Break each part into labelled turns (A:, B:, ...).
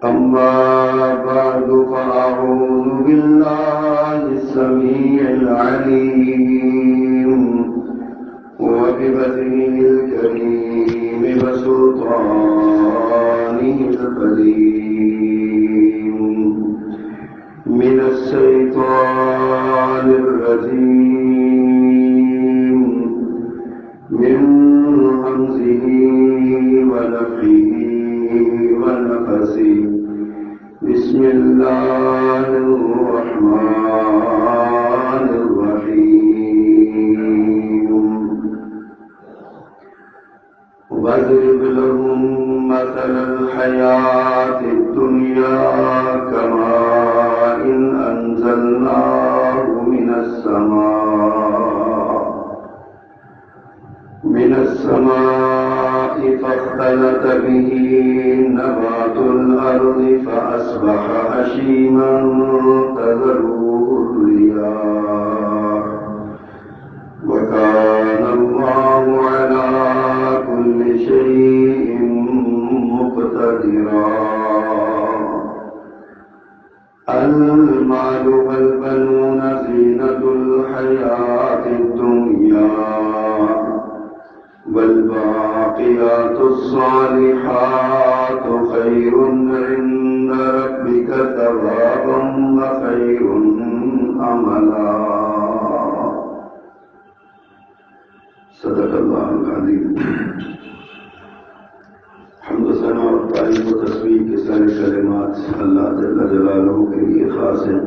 A: أما بعد فأعوذ بالله السميع العليم وبوجهه الكريم وسلطانه القديم من الشيطان الرجيم من همزه ونفخه ونفسه بسم الله الرحمن الرحيم واضرب لهم مثل الحياة الدنيا كماء أنزلناه من السماء فاختلط به نبات الأرض فأصبح هشيما تذروه الرياح وكان الله على كل شيء مقتدرا المال والبنون زينة الحياة الدنيا والباقيات الصالحات خير عند ربك ثوابا وخير أملا صدق اللہ العظیم. حمد و ثنا اور تعریف و تسبیح کے سارے کلمات اللہ جل جلالہ کے لیے خاص ہیں،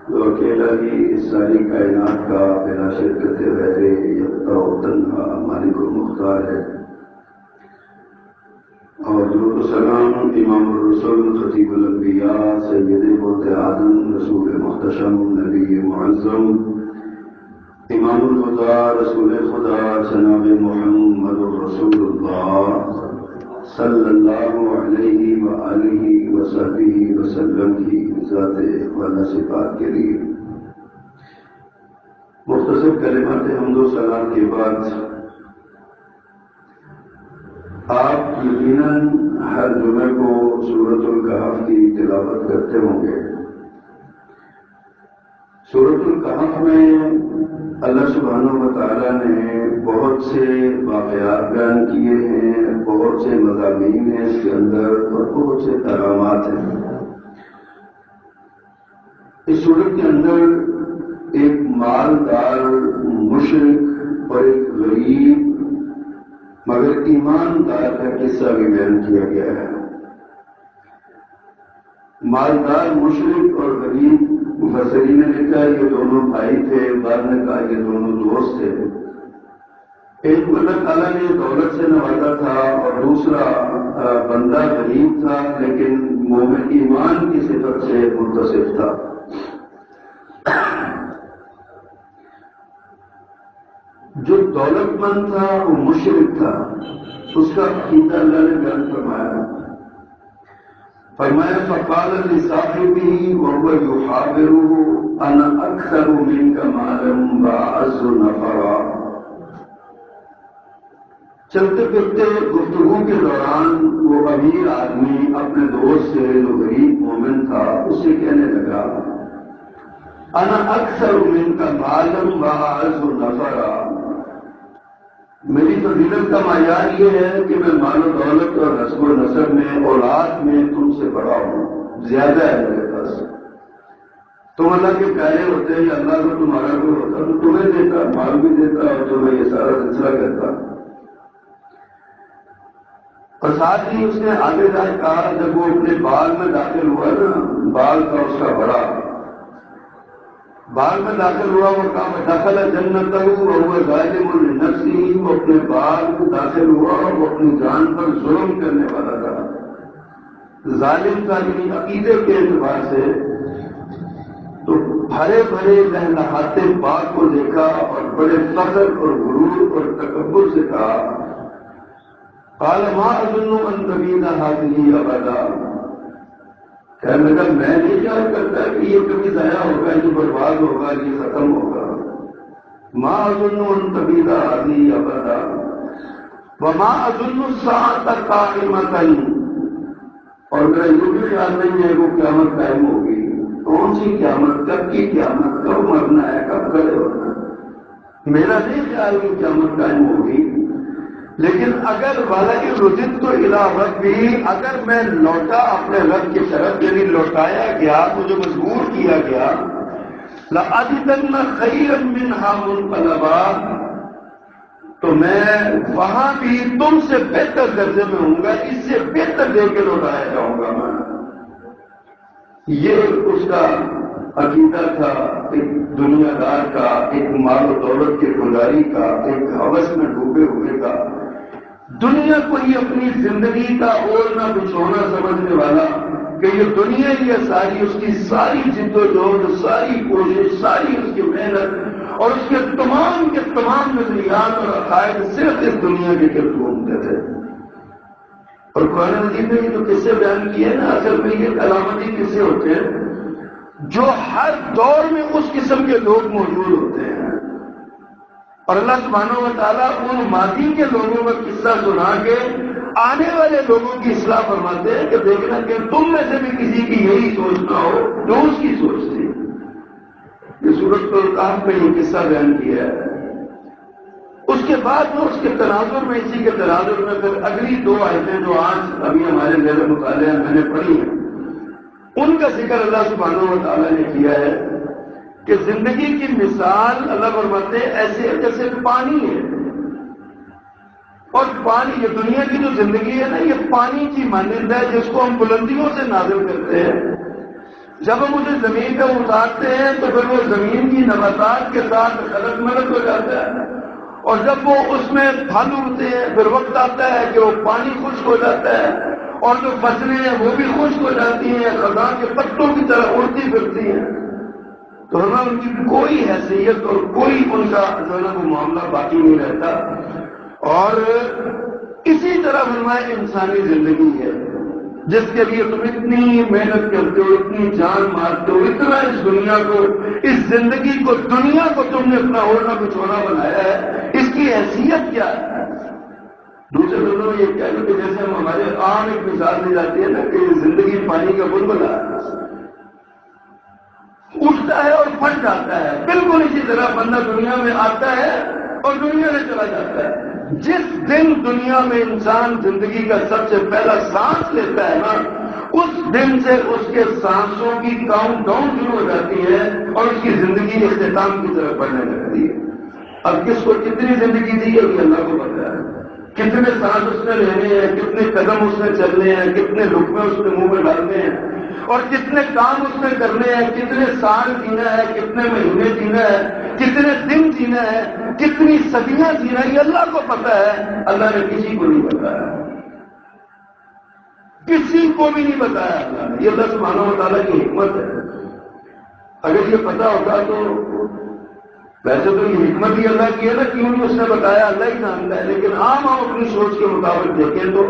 A: جو اکیلا ہی اس ساری کائنات کا بلا شرکت غیر یکتا و تنہا مالک و مختار ہے. اور درود و سلام امام الرسل خطیب الانبیاء سید بلد آدم رسول محتشم نبی معظم امام الخدا رسول خدا جناب محمد رسول اللہ صلی اللہ علیہ وآلہ وصحبہ وسلم کی ذات والا صفات کے لیے مختصر کلمات حمد و ثنا کے بعد آپ یقیناً ہر جمعے کو سورۃ الکہف کی تلاوت کرتے ہوں گے. سورۃ الکہف میں اللہ سبحانہ و تعالیٰ نے بہت سے واقعات بیان کیے ہیں، بہت سے مضامین ہیں اس کے اندر اور بہت سے پیغامات ہیں. اس سورت کے اندر ایک مالدار مشرک اور ایک غریب مگر ایماندار کا قصہ بھی بیان کیا گیا ہے. مالدار مشرک اور غریب مفسرین نے لکھا یہ دونوں بھائی تھے، بعد نے کہا یہ دونوں دوست تھے. ایک اللہ تعالیٰ نے دولت سے نوازا تھا اور دوسرا بندہ غریب تھا لیکن مومن ایمان کی صفت سے متصف تھا. جو دولت مند تھا وہ مشرک تھا، اس کا عقیدہ اللہ نے بیان فرمایا فقال لصاحبه وهو يحاوره انا اكثر منك مالا واعز نفرا. چلتے پھرتے گفتگو کے دوران وہ امیر آدمی اپنے دوست سے جو غریب مومن تھا اس سے کہنے لگا انا اکثر منک مالا واعز نفرا، میری فضیلت کا معیار یہ ہے کہ میں مال و دولت اور نسب و نسب میں اولاد میں تم سے بڑا ہوں، زیادہ ہے میرے پاس. تم اللہ کے پیارے ہوتے ہیں یا اللہ کو تمہارا کوئی ہوتا تو تمہیں دیتا، مال بھی دیتا اور تمہیں یہ سارا سلسلہ کرتا. اور ساتھ ہی اس نے آگے جا کے کہا جب وہ اپنے بال میں داخل ہوا نا، بال کا اس کا بڑا بال میں داخل ہوا، وہ کہا دخل جنت وہ ظالم لنفسہ، وہ اپنے بال میں داخل ہوا، وہ اپنی جان پر ظلم کرنے والا تھا. ظالم کا یعنی عقیدے کے اعتبار سے تو بھرے بھرے لہلہاتے پاک کو دیکھا اور بڑے فخر اور غرور اور تکبر سے کہا قال ما اظن ان تبید هذه ابدا، کہنے لگا میں نہیں خیال کرتا کہ یہ کبھی ضائع ہوگا، یہ برباد ہوگا، یہ ختم ہوگا. ما اظن ان تبید هذه ابدا وما اظن الساعة قائمة، اور میرا یہ بھی خیال نہیں ہے وہ قیامت قائم ہوگی. کون سی قیامت؟ کب کی قیامت؟ کب مرنا ہے؟ کب کھڑے ہونا ہے؟ میرا نہیں خیال کہ قیامت قائم ہوگی. لیکن اگر وَلَئِن رُجِعْتُ إِلَىٰ رَبِّي، اگر میں لوٹا اپنے رب کی طرف، یعنی لوٹایا گیا، مجھے مجبور کیا گیا، لَأَجِدَنَّ خَيْرًا مِّنْهَا مُنقَلَبًا، تو میں وہاں بھی تم سے بہتر درجے میں ہوں گا، اس سے بہتر دے کے لوٹایا جاؤں گا میں. یہ اس کا عقیدہ تھا، ایک دنیا دار کا، ایک مال و دولت کے پجاری کا، ایک ہوس میں ڈوبے ہوئے کا، دنیا کو ہی اپنی زندگی کا اوڑھنا بچھونا سمجھنے والا کہ یہ دنیا ہی ہے ساری، اس کی ساری جد و جہد، ساری کوشش، ساری اس کی محنت اور اس کے تمام نظریات اور عقائد صرف اس دنیا کے گرد گھومتے تھے. اور قرآن مجید نے یہ جو قصے بیان کیے نا، اصل میں یہ علامتی قصے ہوتے ہیں جو ہر دور میں اس قسم کے لوگ موجود ہوتے ہیں. اور اللہ سبحانہ و تعالیٰ ان ماضی کے لوگوں کا قصہ سنا کے آنے والے لوگوں کی اصلاح فرماتے ہیں کہ دیکھنا کہ تم میں سے بھی کسی کی یہی سوچ نہ ہو جو اس کی سوچ تھی. یہ سورۃ الکہف میں یہ قصہ بیان کیا ہے. اس کے بعد میں اس کے تناظر میں، اسی کے تناظر میں پھر اگلی 2 آیتیں جو آج ابھی ہمارے زیر مطالعہ میں نے پڑھی ہیں، ان کا ذکر اللہ سبحانہ و تعالیٰ نے کیا ہے کہ زندگی کی مثال اللہ فرماتے ہیں ایسے جیسے پانی ہے. اور پانی، یہ دنیا کی جو زندگی ہے نا، یہ پانی کی مانند ہے جس کو ہم بلندیوں سے نازل کرتے ہیں. جب ہم اسے زمین پہ اتارتے ہیں تو پھر وہ زمین کی نباتات کے ساتھ خلط ملط ہو جاتا ہے، اور جب وہ اس میں پھل اگتے ہیں پھر وقت آتا ہے کہ وہ پانی خشک ہو جاتا ہے اور جو فصلیں ہیں وہ بھی خشک ہو جاتی ہیں، خزاں کے پتوں کی طرح اڑتی پھرتی ہیں. تو ہمیں ان کی کوئی حیثیت اور کوئی ان کا جو ہے نا وہ معاملہ باقی نہیں رہتا. اور اسی طرح فرمایا انسانی زندگی ہے جس کے لیے تم اتنی محنت کرتے ہو، اتنی جان مارتے ہو، اتنا اس دنیا کو، اس زندگی کو، دنیا کو تم نے اپنا اوڑھنا بچھونا بنایا ہے. اس کی حیثیت کیا ہے؟ دوسرے لوگوں میں یہ کہہ لو کہ جیسے ہم ہمارے عام ایک مثال دی جاتی ہے نا کہ یہ زندگی پانی کا بلبلا ہے، اٹھتا ہے اور پھٹ جاتا ہے. بالکل اسی طرح بندہ دنیا میں آتا ہے اور دنیا میں چلا جاتا ہے. جس دن دنیا میں انسان زندگی کا سب سے پہلا سانس لیتا ہے نا، اس دن سے اس کے سانسوں کی کاؤنٹ ڈاؤن شروع ہو جاتی ہے اور اس کی زندگی اختتام کی طرف بڑھنے لگتی ہے. اب کس کو کتنی زندگی دی ہے اللہ کو پتہ ہے. کتنے سانس اس نے لینے ہیں، کتنے قدم اس نے چلنے ہیں، کتنے لقمے اس نے منہ میں ڈالنے ہیں، اور کتنے کام اس نے کرنے ہیں، کتنے سال جینا ہے، کتنے مہینے جینا ہے، کتنے دن جینا ہے، کتنی صدیاں جینا ہے، یہ اللہ کو پتہ ہے. اللہ نے کسی کو نہیں بتایا، کسی کو بھی نہیں بتایا اللہ نے. یہ اللہ سبحانہ و تعالیٰ کی حکمت ہے. اگر یہ پتہ ہوتا تو ویسے تو یہ حکمت ہی اللہ کی ہے نا، کیوں نہیں اس نے بتایا، اللہ ہی جانتا ہے. لیکن عام ہم اپنی سوچ کے مطابق دیکھیں تو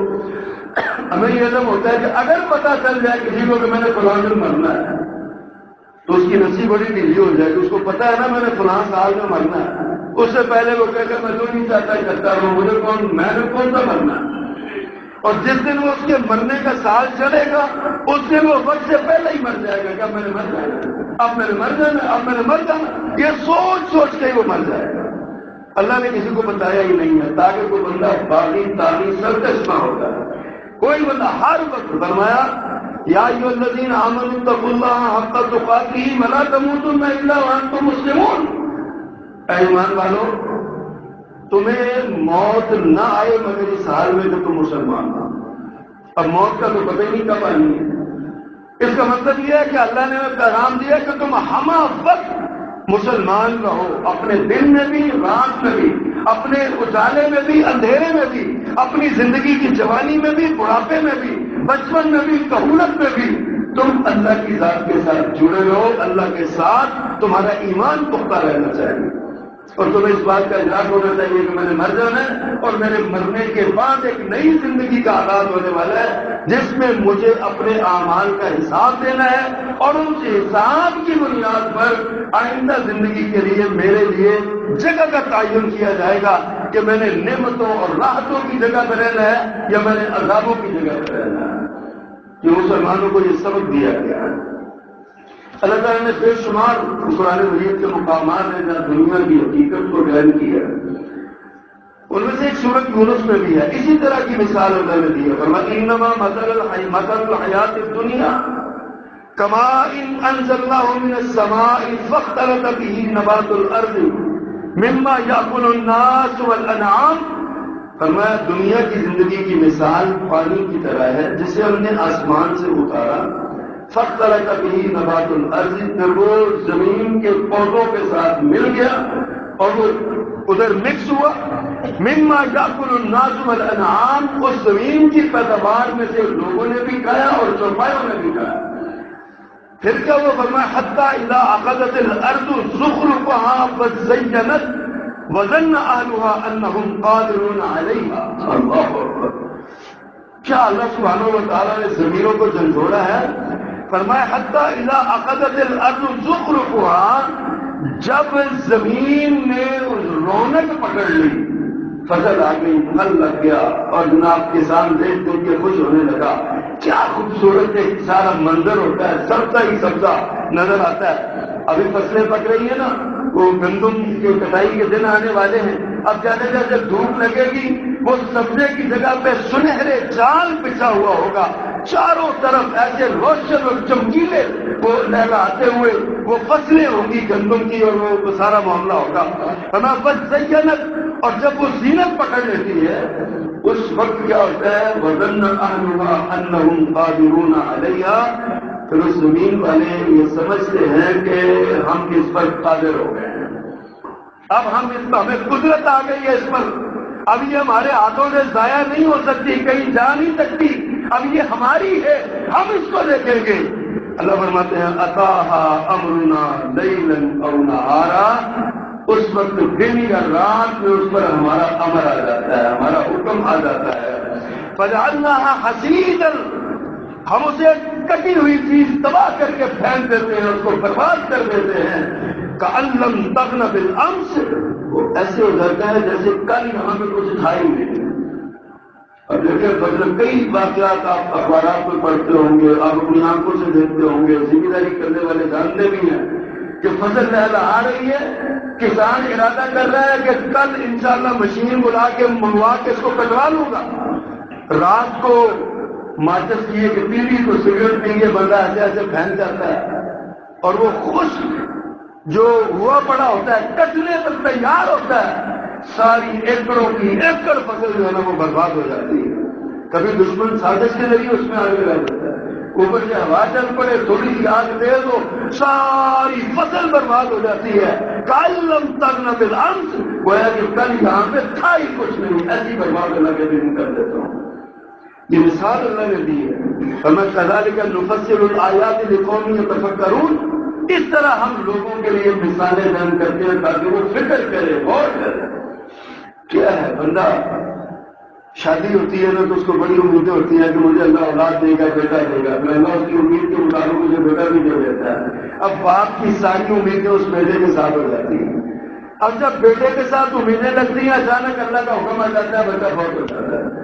A: ہمیں یہ علم ہوتا ہے کہ اگر پتہ چل جائے کسی کو کہ میں نے فلاں دن مرنا ہے تو اس کی نصیب بڑی ڈھیلی ہو جائے گی. اس کو پتہ ہے نا میں نے فلاں سال میں مرنا ہے، اس سے پہلے وہ کہہ کر میں تو نہیں چاہتا کرتا ہوں، میں نے کون سا مرنا ہے. اور جس دن وہ اس کے مرنے کا سال چلے گا اس دن وہ وقت سے پہلے ہی مر جائے گا کہ اب میں نے مر جانا، اب میں نے مر جانا، اب میں نے مر جانا. یہ سوچ سوچ کے ہی وہ مر جائے گا. اللہ نے کسی کو بتایا ہی نہیں ہے تاکہ کوئی بندہ باغی تاغی سرکش نہ ہوتا ہے. کوئی بندہ ہر وقت فرمایا یا ایھا الذین آمنوا اتقوا اللہ حق تقاتہ ولا تموتن الا وانتم مسلمون. اے ایمان والو، تمہیں موت نہ آئے مگر اس حال میں کہ تم مسلمان ہو. اب موت کا تو پتہ ہی نہیں کب آنی ہے. اس کا مطلب یہ ہے کہ اللہ نے پیغام دیا کہ تم ہمہ وقت مسلمان رہو، اپنے دن میں بھی، رات میں بھی، اپنے اجالے میں بھی، اندھیرے میں بھی، اپنی زندگی کی جوانی میں بھی، بڑھاپے میں بھی، بچپن میں بھی، کہولت میں بھی تم اللہ کی ذات کے ساتھ جڑے رہو. اللہ کے ساتھ تمہارا ایمان پختہ رہنا چاہیے اور تمہیں اس بات کا ادراک ہونا چاہیے کہ میں نے مر جانا ہے اور میرے مرنے کے بعد ایک نئی زندگی کا آغاز ہونے والا ہے جس میں مجھے اپنے اعمال کا حساب دینا ہے اور اس حساب کی بنیاد پر آئندہ زندگی کے لیے میرے لیے جگہ کا تعین کیا جائے گا کہ میں نے نعمتوں اور راحتوں کی جگہ پہ رہنا ہے یا میں نے عذابوں کی جگہ پہ رہنا ہے. کہ مسلمانوں کو یہ سبق دیا گیا ہے۔ اللہ تعالیٰ نے بے شمار قرآن مجید کے مقامات ہیں جہاں دنیا کی حقیقت کو بیان کیا ہے، ان میں سے ایک سورۃ یونس میں بھی ہے، اسی طرح کی مثال اللہ نے دی ہے۔ فرمایا انما مثل الحیات الدنیا کماء انزلناہ من السماء فاختلط به نبات الارض مما یاکل الناس والانعام۔ فرمایا دنیا کی زندگی کی مثال پانی کی طرح ہے جسے ہم نے آسمان سے اتارا، فاختلط به نبات الارض، پھر وہ زمین کے پودوں کے ساتھ مل گیا اور وہ ادھر مکس ہوا، مما یاکل الناس والانعام، اس زمین کی پیداوار میں سے لوگوں نے بھی کھایا اور چوپایوں نے بھی کھایا۔ پھر کیا وہ فرمایا حتی اذا اخذت الارض زخرفها فزینت وظن اہلها انہم قادرون علیہا۔ اللہ اکبر، کیا اللہ سبحانہ و تعالیٰ نے زمینوں کو جھنجھوڑا ہے؟ فرمایا حتی اذا اخذت الارض زخرفها، جب زمین نے رونق پکڑ لی، فصل آ گئی، پھل لگ گیا اور جناب کسان دیکھ دیکھ کے خوش ہونے لگا، کیا خوبصورت ایک سارا منظر ہوتا ہے، سبزہ ہی سبزہ نظر آتا ہے۔ ابھی فصلیں پک رہی ہیں نا، وہ گندم کی کٹائی کے دن آنے والے ہیں، اب جانے جا جب دھوپ لگے گی وہ سبزے کی جگہ پہ سنہرے جال بچھا ہوا ہوگا، چاروں طرف ایسے روشن اور چمکیلے وہ لہراتے ہوئے وہ فصلیں ہوں گی گندم کی، اور وہ سارا معاملہ ہوگا۔ ہمیں بس زینت، اور جب وہ زینت پکڑ لیتی ہے اس وقت کیا ہوتا ہے، وَظَنَّ أَهْلُهَا أَنَّهُمْ قَادِرُونَ عَلَيْهَا، پھر اس زمین والے یہ سمجھتے ہیں کہ ہم اس پر قادر ہو گئے ہیں، اب ہم اس پر، ہمیں قدرت آ گئی ہے اس پر، اب یہ ہمارے ہاتھوں سے ضائع نہیں ہو سکتی، کہیں جا نہیں سکتی، اب یہ ہماری ہے، ہم اس کو دیکھیں گے۔ اللہ فرماتے ہیں أَتَاهَا أَمْرُنَا لَيْلًا أَوْ نَهَارًا، اس وقت دن یا رات میں اس پر ہمارا امر آ جاتا ہے، ہمارا حکم آ جاتا ہے۔ فَجَعَلْنَاهَا حَصِيدًا، ہم اسے کٹی ہوئی چیز تباہ کر کے پھینک دیتے ہیں، اس کو برباد کر دیتے ہیں۔ كَأَن لَّمْ تَغْنَ بِالْأَمْسِ، وہ ایسے ہو جاتا ہے جیسے کل یہاں پہ کچھ تھا ہی نہیں۔ اب دیکھیں مطلب کئی واقعات آپ اخبارات میں پڑھتے ہوں گے، آپ اپنی آنکھوں سے دیکھتے ہوں گے، ذمہ داری کرنے والے جانتے بھی ہیں کہ فصل لہلہا رہی ہے، کسان ارادہ کر رہا ہے کہ کل انشاءاللہ مشین بلا کے منگوا کے اس کو کٹوا لوں گا، رات کو ماچس کی ایک تیلی کو سگریٹ پی کے بندہ ایسے ایسے پھینک جاتا ہے، اور وہ خشک جو ہوا پڑا ہوتا ہے کٹنے پر تیار ہوتا ہے، ساری ایکڑوں کی ایکڑ فصل جو ہے نا وہ برباد ہو جاتی ہے۔ کبھی دشمن سازش کے ذریعے اس میں آگے لگ جاتا ہے، اوپر سے ہوا چل پڑے، تھوڑی سی آگ تیز ہو، ساری فصل برباد ہو جاتی ہے۔ كَأَن لَّمْ تَغْنَ بِالْأَمْسِ، گویا کہ کل یہاں پہ تھا ہی کچھ نہیں، ایسی برباد اللہ کے دن کر دیتا ہوں۔ یہ مثال اللہ نے دی ہے، فَمَا كَذَلِكَ نُفَصِّلُ الْآيَاتِ لِقَوْمٍ يَتَفَكَّرُونَ، اس طرح ہم لوگوں کے لیے مثالیں بیان کرتے ہیں تاکہ وہ فکر کرے، غور کرے۔ کیا ہے، بندہ شادی ہوتی ہے نا تو اس کو بڑی امیدیں ہوتی ہیں کہ مجھے اللہ اولاد دے گا، بیٹا دے گا، پھر اللہ اس کی امید کے مطابق مجھے بیٹا بھی دے دیتا ہے۔ اب باپ کی ساری امیدیں اس بیٹے کے ساتھ ہو جاتی ہیں، اب جب بیٹے کے ساتھ امیدیں لگتی ہیں اچانک اللہ کا حکم آ جاتا ہے، بچہ فوت ہو جاتا ہے۔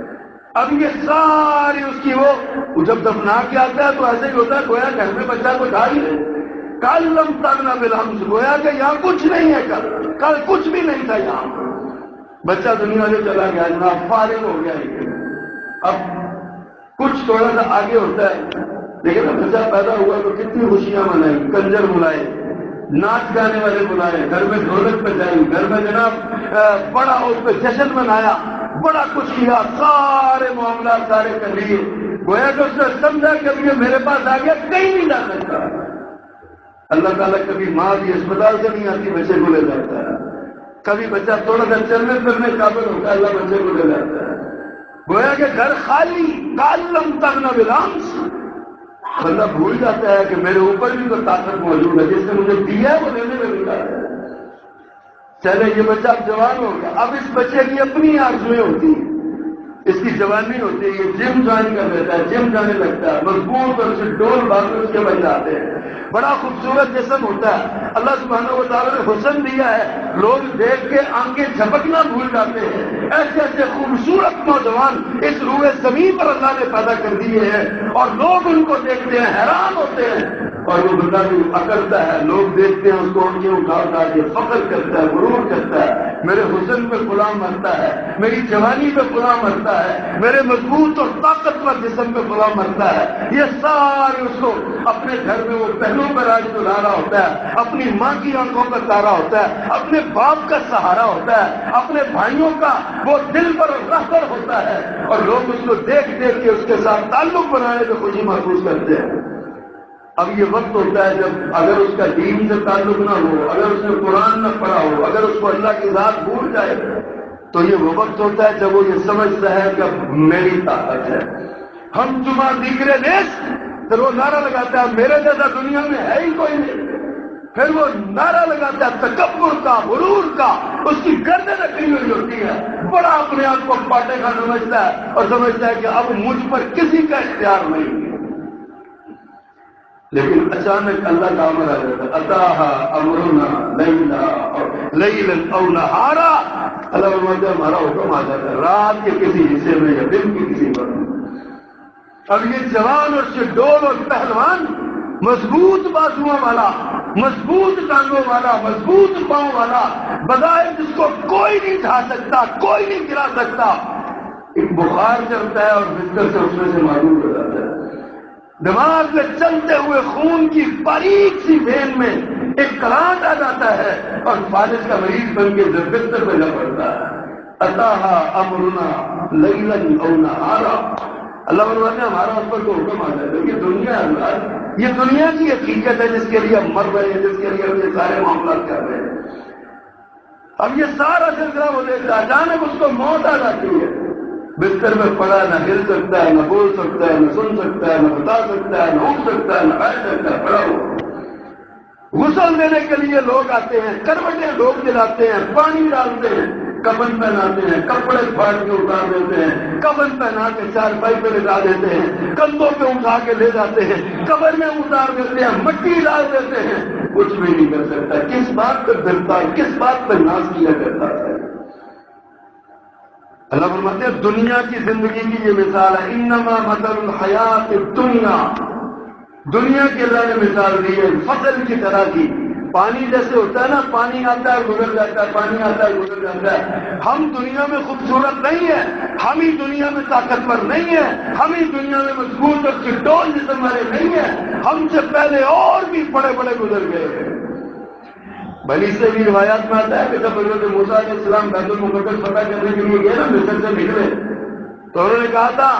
A: اب یہ ساری اس کی وہ جب دفنا کے آتا ہے تو ایسے ہی ہوتا ہے گویا گھر میں بچہ کو ڈال ہی نہیں۔ كَأَن لَّمْ تَغْنَ بِالْأَمْسِ، گویا کہ یہاں کچھ نہیں ہے، کل کچھ بھی نہیں تھا، یہاں بچہ دنیا سے چلا گیا، جناب فارغ ہو گیا۔ اب کچھ تھوڑا سا آگے ہوتا ہے، لیکن اب بچہ پیدا ہوا تو کتنی خوشیاں منائی، کنجر بلائے، ناچ گانے والے بلائے، گھر میں ڈھولک بجائی، گھر میں جناب بڑا اس پہ جشن منایا، بڑا کچھ کیا، سارے معاملات سارے کر لیے۔ گویا کہ اس نے سمجھا کہ اب یہ میرے پاس آ گیا، کہیں نہیں جا سکتا۔ اللہ تعالیٰ کبھی ماں بھی اسپتال سے نہیں آتی، بچے کو لے جاتا ہے، کبھی بچہ تھوڑا سا چلنے پھرنے قابل ہوتا ہے، اللہ بچے کو لے جاتا ہے۔ گویا کہ گھر خالی، كَأَن لَّمْ تَغْنَ بِالْأَمْسِ، بندہ بھول جاتا ہے کہ میرے اوپر بھی تو طاقت موجود ہے، جس نے مجھے دیا ہے وہ لینے میں بھی طاقت ہے۔ چلے یہ بچہ اب جوان ہو گیا، اب اس بچے کی اپنی آرزویں ہوتی ہیں، اس کی جوانی ہوتی ہے، یہ جم جوائن کر لیتا ہے، جم جانے لگتا ہے، مضبوط اور اسے ڈول بازو اس کے بن جاتے ہیں، بڑا خوبصورت جسم ہوتا ہے، اللہ سبحانہ و تعالیٰ نے حسن دیا ہے، لوگ دیکھ کے آنکھیں جھپکنا بھول جاتے ہیں، ایسے ایسے خوبصورت نوجوان اس روئے زمین پر اللہ نے پیدا کر دیے ہیں، اور لوگ ان کو دیکھتے ہیں حیران ہوتے ہیں، اور وہ بندہ بھی اکڑتا ہے، لوگ دیکھتے ہیں اس کو ان کے اٹھا کے فخر کرتا ہے، غرور کرتا ہے، میرے حسن پہ غلام مرتا ہے، میری جوانی پہ غلام مرتا ہے، میرے مضبوط اور طاقتور جسم پہ غلام مرتا ہے، یہ سارے اس کو اپنے گھر میں وہ پہلوں پر راج دلا رہا ہوتا ہے، اپنی ماں کی آنکھوں کا تارا ہوتا ہے، اپنے باپ کا سہارا ہوتا ہے، اپنے بھائیوں کا وہ دل پر رہبر ہوتا ہے، اور لوگ اس کو دیکھ دیکھ کے اس کے ساتھ تعلق بنانے میں خوشی محسوس کرتے ہیں۔ اب یہ وقت ہوتا ہے جب اگر اس کا دین سے تعلق نہ ہو، اگر اس نے قرآن نہ پڑھا ہو، اگر اس کو اللہ کی ذات بھول جائے، تو یہ وہ وقت ہوتا ہے جب وہ یہ سمجھتا ہے کہ اب میری طاقت ہے، ہم تمہاں دیکھرے نیس، پھر وہ نعرہ لگاتا ہے میرے جیسا دنیا میں ہے ہی کوئی نہیں، پھر وہ نعرہ لگاتا ہے تکبر کا، غرور کا، اس کی گردن رکھی ہوئی ہوتی ہے، بڑا اپنے آپ کو پاٹے کا سمجھتا ہے، اور سمجھتا ہے کہ اب مجھ پر کسی کا اختیار نہیں ہے۔ لیکن اچانک اللہ کا امر آ جاتا ہے، اتاہا امرنا لیلا او نہارا، اللہ فرماتا ہے ہمارا حکم آ جاتا ہے رات کے کسی حصے میں یا دن کے کسی وقت۔ اب یہ جوان اور شڈول اور پہلوان، مضبوط بازوؤں والا، مضبوط ٹانگوں والا، مضبوط پاؤں والا، بظاہر جس کو کوئی نہیں ڈھا سکتا، کوئی نہیں گرا سکتا، ایک بخار چلتا ہے اور بستر سے اس میں سے معلوم ہو جاتا ہے، دماغ میں چلتے ہوئے خون کی باریک سی وین میں ایک کرانٹ آ جاتا ہے، اور فالج کا مریض بن کے بستر پہ جا پڑتا ہے۔ اتاہا امرنا لیلا او نہارا، اللہ فرماتے ہیں ہمارا اس پر کو حکم آ جاتا ہے۔ یہ دنیا ہے، یہ دنیا کی حقیقت ہے جس کے لیے ہم مر رہے ہیں، جس کے لیے ہم یہ سارے معاملات کر رہے ہیں۔ اب یہ سارا سلسلہ وہ دیکھتا ہے، اچانک اس کو موت آ جاتی ہے، بستر میں پڑا، نہ ہل سکتا ہے، نہ بول سکتا ہے، نہ سن سکتا ہے، نہ بتا سکتا ہے، نہ اٹھ سکتا ہے، نہ بیٹھ سکتا ہے، پڑا ہوا۔ غسل دینے کے لیے لوگ آتے ہیں، کروٹیں لوگ دلاتے ہیں، پانی ڈالتے ہیں، کفن پہناتے ہیں، کپڑے پھاڑ کے اتار دیتے ہیں، کفن پہنا کے چارپائی پہ لٹا دیتے ہیں، کندھوں پہ اٹھا کے لے جاتے ہیں، قبر میں اتار دیتے ہیں، مٹی ڈال دیتے ہیں، کچھ بھی نہیں کر سکتا۔ کس بات پہ پھرتا، کس بات پہ ناز کیا کرتا ہے؟ اللہ فرماتے ہیں دنیا کی زندگی کی یہ مثال ہے، انما مثل الحیات الدنیا، دنیا کی اللہ نے مثال دی ہے فصل کی طرح کی، پانی جیسے ہوتا ہے نا، پانی آتا ہے گزر جاتا ہے، پانی آتا ہے گزر جاتا ہے۔ ہم دنیا میں خوبصورت نہیں ہیں، ہم ہی دنیا میں طاقتور نہیں ہیں، ہم ہی دنیا میں مضبوط اور چٹول جسم والے نہیں ہیں، ہم سے پہلے اور بھی بڑے بڑے گزر گئے ہیں۔ بلی سے بھی روایات میں آتا ہے کہ جب حضرت موسیٰ علیہ السلام بیت المقدس فتح کرنے کے لیے گئے نا، مصر سے نکلے تو انہوں نے کہا تھا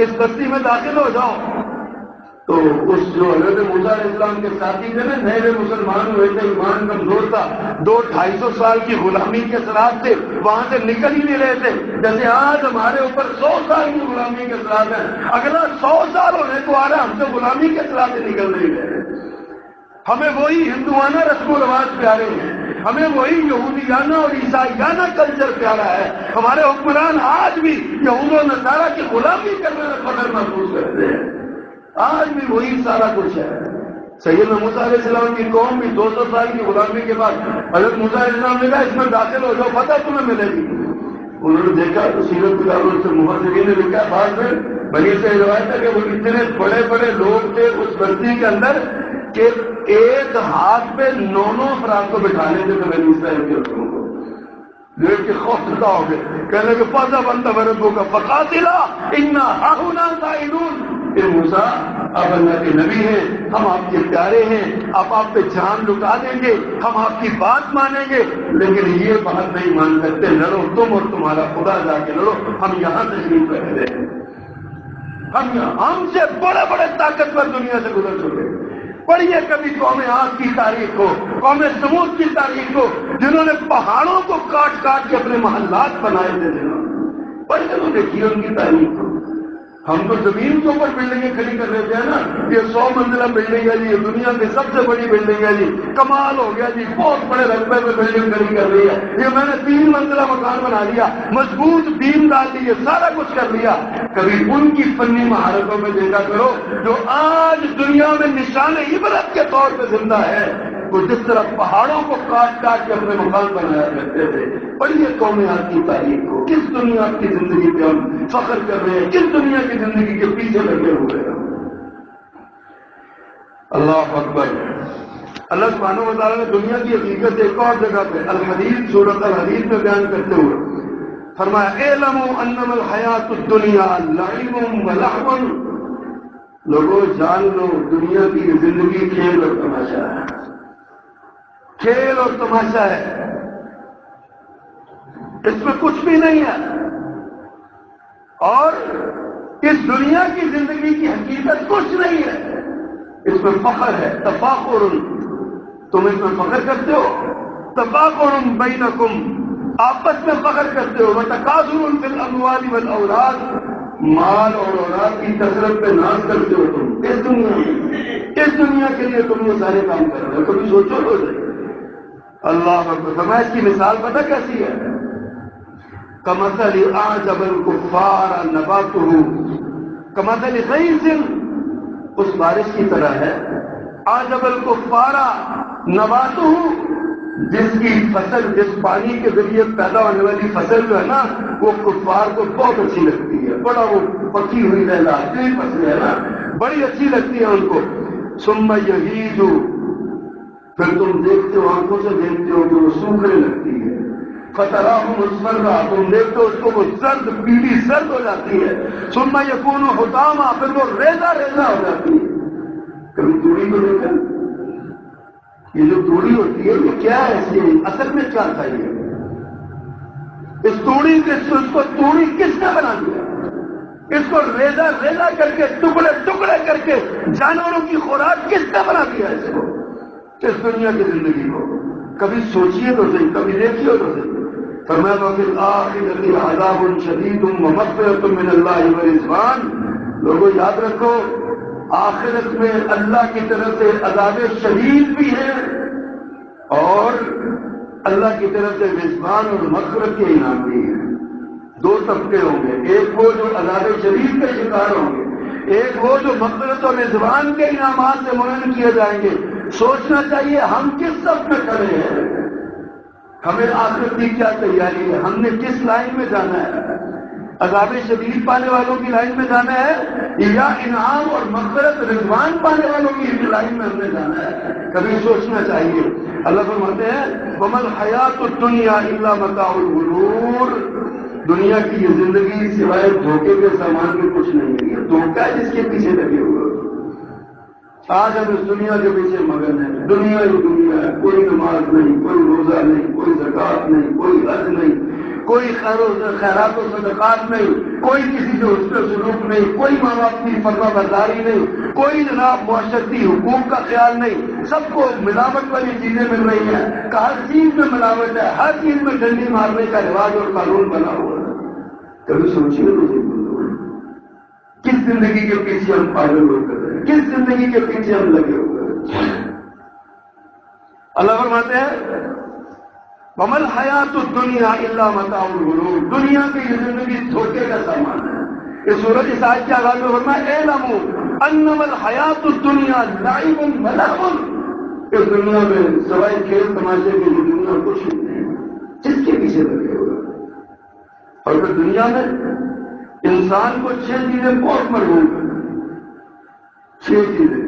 A: اس بستی میں داخل ہو جاؤ، تو اس جو حضرت موسیٰ علیہ السلام کے ساتھی تھے نا، نئے مسلمان ہوئے تھے، ایمان کمزور تھا، 200-250 سال کی غلامی کے اثرات سے وہاں سے نکل ہی نہیں رہے تھے، جیسے آج ہمارے اوپر 100 سال کی غلامی کے اثرات ہیں، اگلا 100 سال ہونے کو آ رہا ہے، ہم سے غلامی کے اثرات سے نکل نہیں رہے۔ ہمیں وہی ہندوانہ رسم و رواج پیارے ہیں، ہمیں وہی یہودیانہ اور عیسائیانہ کلچر پیارا ہے، ہمارے حکمران آج بھی یہود و نصارہ کی غلامی کرنے میں فخر محسوس کرتے ہیں، آج بھی وہی سارا کچھ ہے۔ سیدنا موسیٰ علیہ السلام کی قوم بھی 200 سال کی غلامی کے بعد حضرت موسیٰ علیہ السلام نے کہا اس میں داخل ہو جاؤ، فتح تمہیں ملے گی۔ انہوں نے دیکھا تو سیرت کتابوں سے مفسرین نے لکھا بعد میں بنی سے روایت ہے کہ وہ اتنے بڑے بڑے لوگ تھے اس بستی کے اندر کہ ایک ہاتھ پہ 9 افراد کو بٹھا لیتے تھے بنی اسرائیل کے لوگوں کو، دیکھ کے خوف زدہ ہو گئے، کہنے کہ فَذَهَبَ رَبُّكَ فَقَاتِلَا إِنَّا هَاهُنَا قَاعِدُونَ۔ کہ موسیٰ آپ اللہ کے نبی ہیں، ہم آپ کے پیارے ہیں، آپ پہ جان لٹا دیں گے، ہم آپ کی بات مانیں گے، لیکن یہ بات نہیں مان سکتے، لڑو تم اور تمہارا خدا، جا کے لڑو، ہم یہاں تشریف رکھتے ہیں، ہم سے بڑے بڑے طاقتور دنیا سے گزر چکے۔ پڑھیے کبھی قوم عاد کی تاریخ کو، قوم سمود کی تاریخ کو، جنہوں نے پہاڑوں کو کاٹ کاٹ کے اپنے محلات بنائے تھے، پڑھ کے تو دیکھیے ان کی تاریخ کو۔ ہم تو زمین کے اوپر بلڈنگیں کھڑی کر لیتے ہیں نا، یہ 100 منزلہ بلڈنگ ہے جی، یہ دنیا کی سب سے بڑی بلڈنگ ہے جی، کمال ہو گیا جی، بہت بڑے رقبے میں بلڈنگ کھڑی کر رہی ہے، یہ میں نے 3 منزلہ مکان بنا لیا، مضبوط بیم ڈال دی، سارا کچھ کر لیا۔ کبھی ان کی فنی مہارتوں میں دیکھا کرو جو آج دنیا میں نشان عبرت کے طور پہ زندہ ہے، وہ جس طرح پہاڑوں کو کاٹ کاٹ کے اپنے مکان بنایا کرتے تھے۔ پڑھیے قومیات کی تاریخ کو، کس دنیا کی زندگی پہ ہم فخر کر رہے ہیں، کس دنیا کی زندگی کے پیچھے لگے ہوئے ہیں۔ اللہ اکبر۔ اللہ سبحانہ و تعالیٰ نے دنیا کی حقیقت ایک اور جگہ پہ الحدید سورۃ الحدید میں بیان کرتے ہوئے فرمایا اعلموا انما الحیات الدنیا لعب و لہو، لوگوں جان لو دنیا کی زندگی کھیل اور تماشا ہے، کھیل اور تماشا ہے، اس میں کچھ بھی نہیں ہے، اور اس دنیا کی زندگی کی حقیقت کچھ نہیں ہے، اس میں فخر ہے، تفاخر، تم اس میں فخر کرتے ہو، تفاخر بینکم، آپس میں فخر کرتے ہو، وتکاثر فی الاموال والاولاد، مال اور اولاد کی کثرت پہ ناز کرتے ہو تم اس دنیا میں، اس دنیا کے لیے تم یہ سارے کام کر رہے ہو، کبھی سوچو ہو جائے۔ اللہ اکبر۔ فرمایا اس کی مثال پتہ کیسی ہے؟ کمثل اعجب الکفار نباتہ، کمثل غیث، اس بارش کی طرح ہے، اعجب الکفار نباتہ، جس کی فصل، جس پانی کے ذریعے پیدا ہونے والی فصل جو ہے نا وہ کفار کو بہت اچھی لگتی ہے، بڑا وہ پکی ہوئی لہلاتی فصل ہے نا، بڑی اچھی لگتی ہے ان کو۔ ثم یہیج، پھر تم دیکھتے ہو، آنکھوں سے دیکھتے ہو کہ وہ سوکھنے لگتی ہے، فتراہ مصفرہ، تم دیکھتے ہو اس کو وہ زرد، پیلی زرد ہو جاتی ہے، ثم یکون حطاما، پھر وہ ریزہ ریزہ ہو جاتی ہے۔ کبھی توڑی کو دیکھا؟ یہ جو توڑی ہوتی ہے یہ کیا ہے، اس کے اصل میں کیا تھا؟ یہ اس توڑی کے، اس کو توڑی کس نے بنا دیا؟ اس کو ریزہ ریزہ کر کے، ٹکڑے ٹکڑے کر کے جانوروں کی خوراک کس نے بنا دیا اس کو، اس دنیا کی زندگی کو؟ کبھی سوچئے تو صحیح، کبھی دیکھیے تو صحیح۔ فرمایا وفی الآخرۃ عذاب شدید ومغفرۃ من اللہ ورضوان، لوگوں یاد رکھو آخرت میں اللہ کی طرف سے عذاب شدید بھی ہے اور اللہ کی طرف سے رضوان اور مغفرت کے انعام بھی ہے۔ 2 طبقے ہوں گے، ایک وہ جو عذاب شدید کے شکار ہوں گے، ایک وہ جو مغفرت اور رضوان کے انعامات سے منعم کیے جائیں گے۔ سوچنا چاہیے ہم کس صف میں کھڑے ہیں، ہمیں آخرت کی کیا تیاری ہے، ہم نے کس لائن میں جانا ہے، عذاب شدید پانے والوں کی لائن میں جانا ہے یا انعام اور مغفرت رضوان پانے والوں کی لائن میں ہم نے جانا ہے؟ کبھی سوچنا چاہیے۔ اللہ فرماتے ہیں وَمَا الْحَيَاةُ الدُّنْيَا إِلَّا مَتَاعُ الْغُرُورِ، دنیا کی یہ زندگی سوائے دھوکے کے سامان کے کچھ نہیں ہے، دھوکہ ہے جس کے پیچھے لگے ہوئے۔ آج ہم اس دنیا کے پیچھے مگن ہیں، دنیا ہی دنیا ہے، کوئی نماز نہیں، کوئی روزہ نہیں، کوئی زکوٰۃ نہیں، کوئی حج نہیں، کوئی خیرات و صدقات نہیں، کوئی کسی سے حسن سلوک نہیں، کوئی ماں باپ کی فرما برداری نہیں، کوئی جناب معاشرتی حقوق کا خیال نہیں، سب کو ملاوٹ والی چیزیں مل رہی ہیں، کہ ہر چیز میں ملاوٹ ہے، ہر چیز میں ڈنڈی مارنے کا رواج اور قانون بنا ہوا ہے۔ کبھی سوچیے تو کس زندگی کے پیچھے ہم پاگل ہو کر رہے ہیں، کس زندگی کے پیچھے ہم لگے ہوئے ہیں۔ اللہ فرماتے ہیں وَمَا الْحَيَاةُ الدُّنْيَا إِلَّا مَتَاعُ الْغُرُورِ، دنیا کی یہ زندگی دھوکے کا سامان ہے۔ اس سورۃ اس آیت کے آغاز میں فرمایا اعلموا انما الحیاۃ الدنیا لعب و لہو، اس دنیا میں سوائے کھیل تماشے کی یہ دنیا کچھ نہیں، جس کے پیچھے لگے ہوئے۔ اور پھر دنیا میں انسان کو 6 چیزیں بہت مرغوب ہیں، 6 چیزیں۔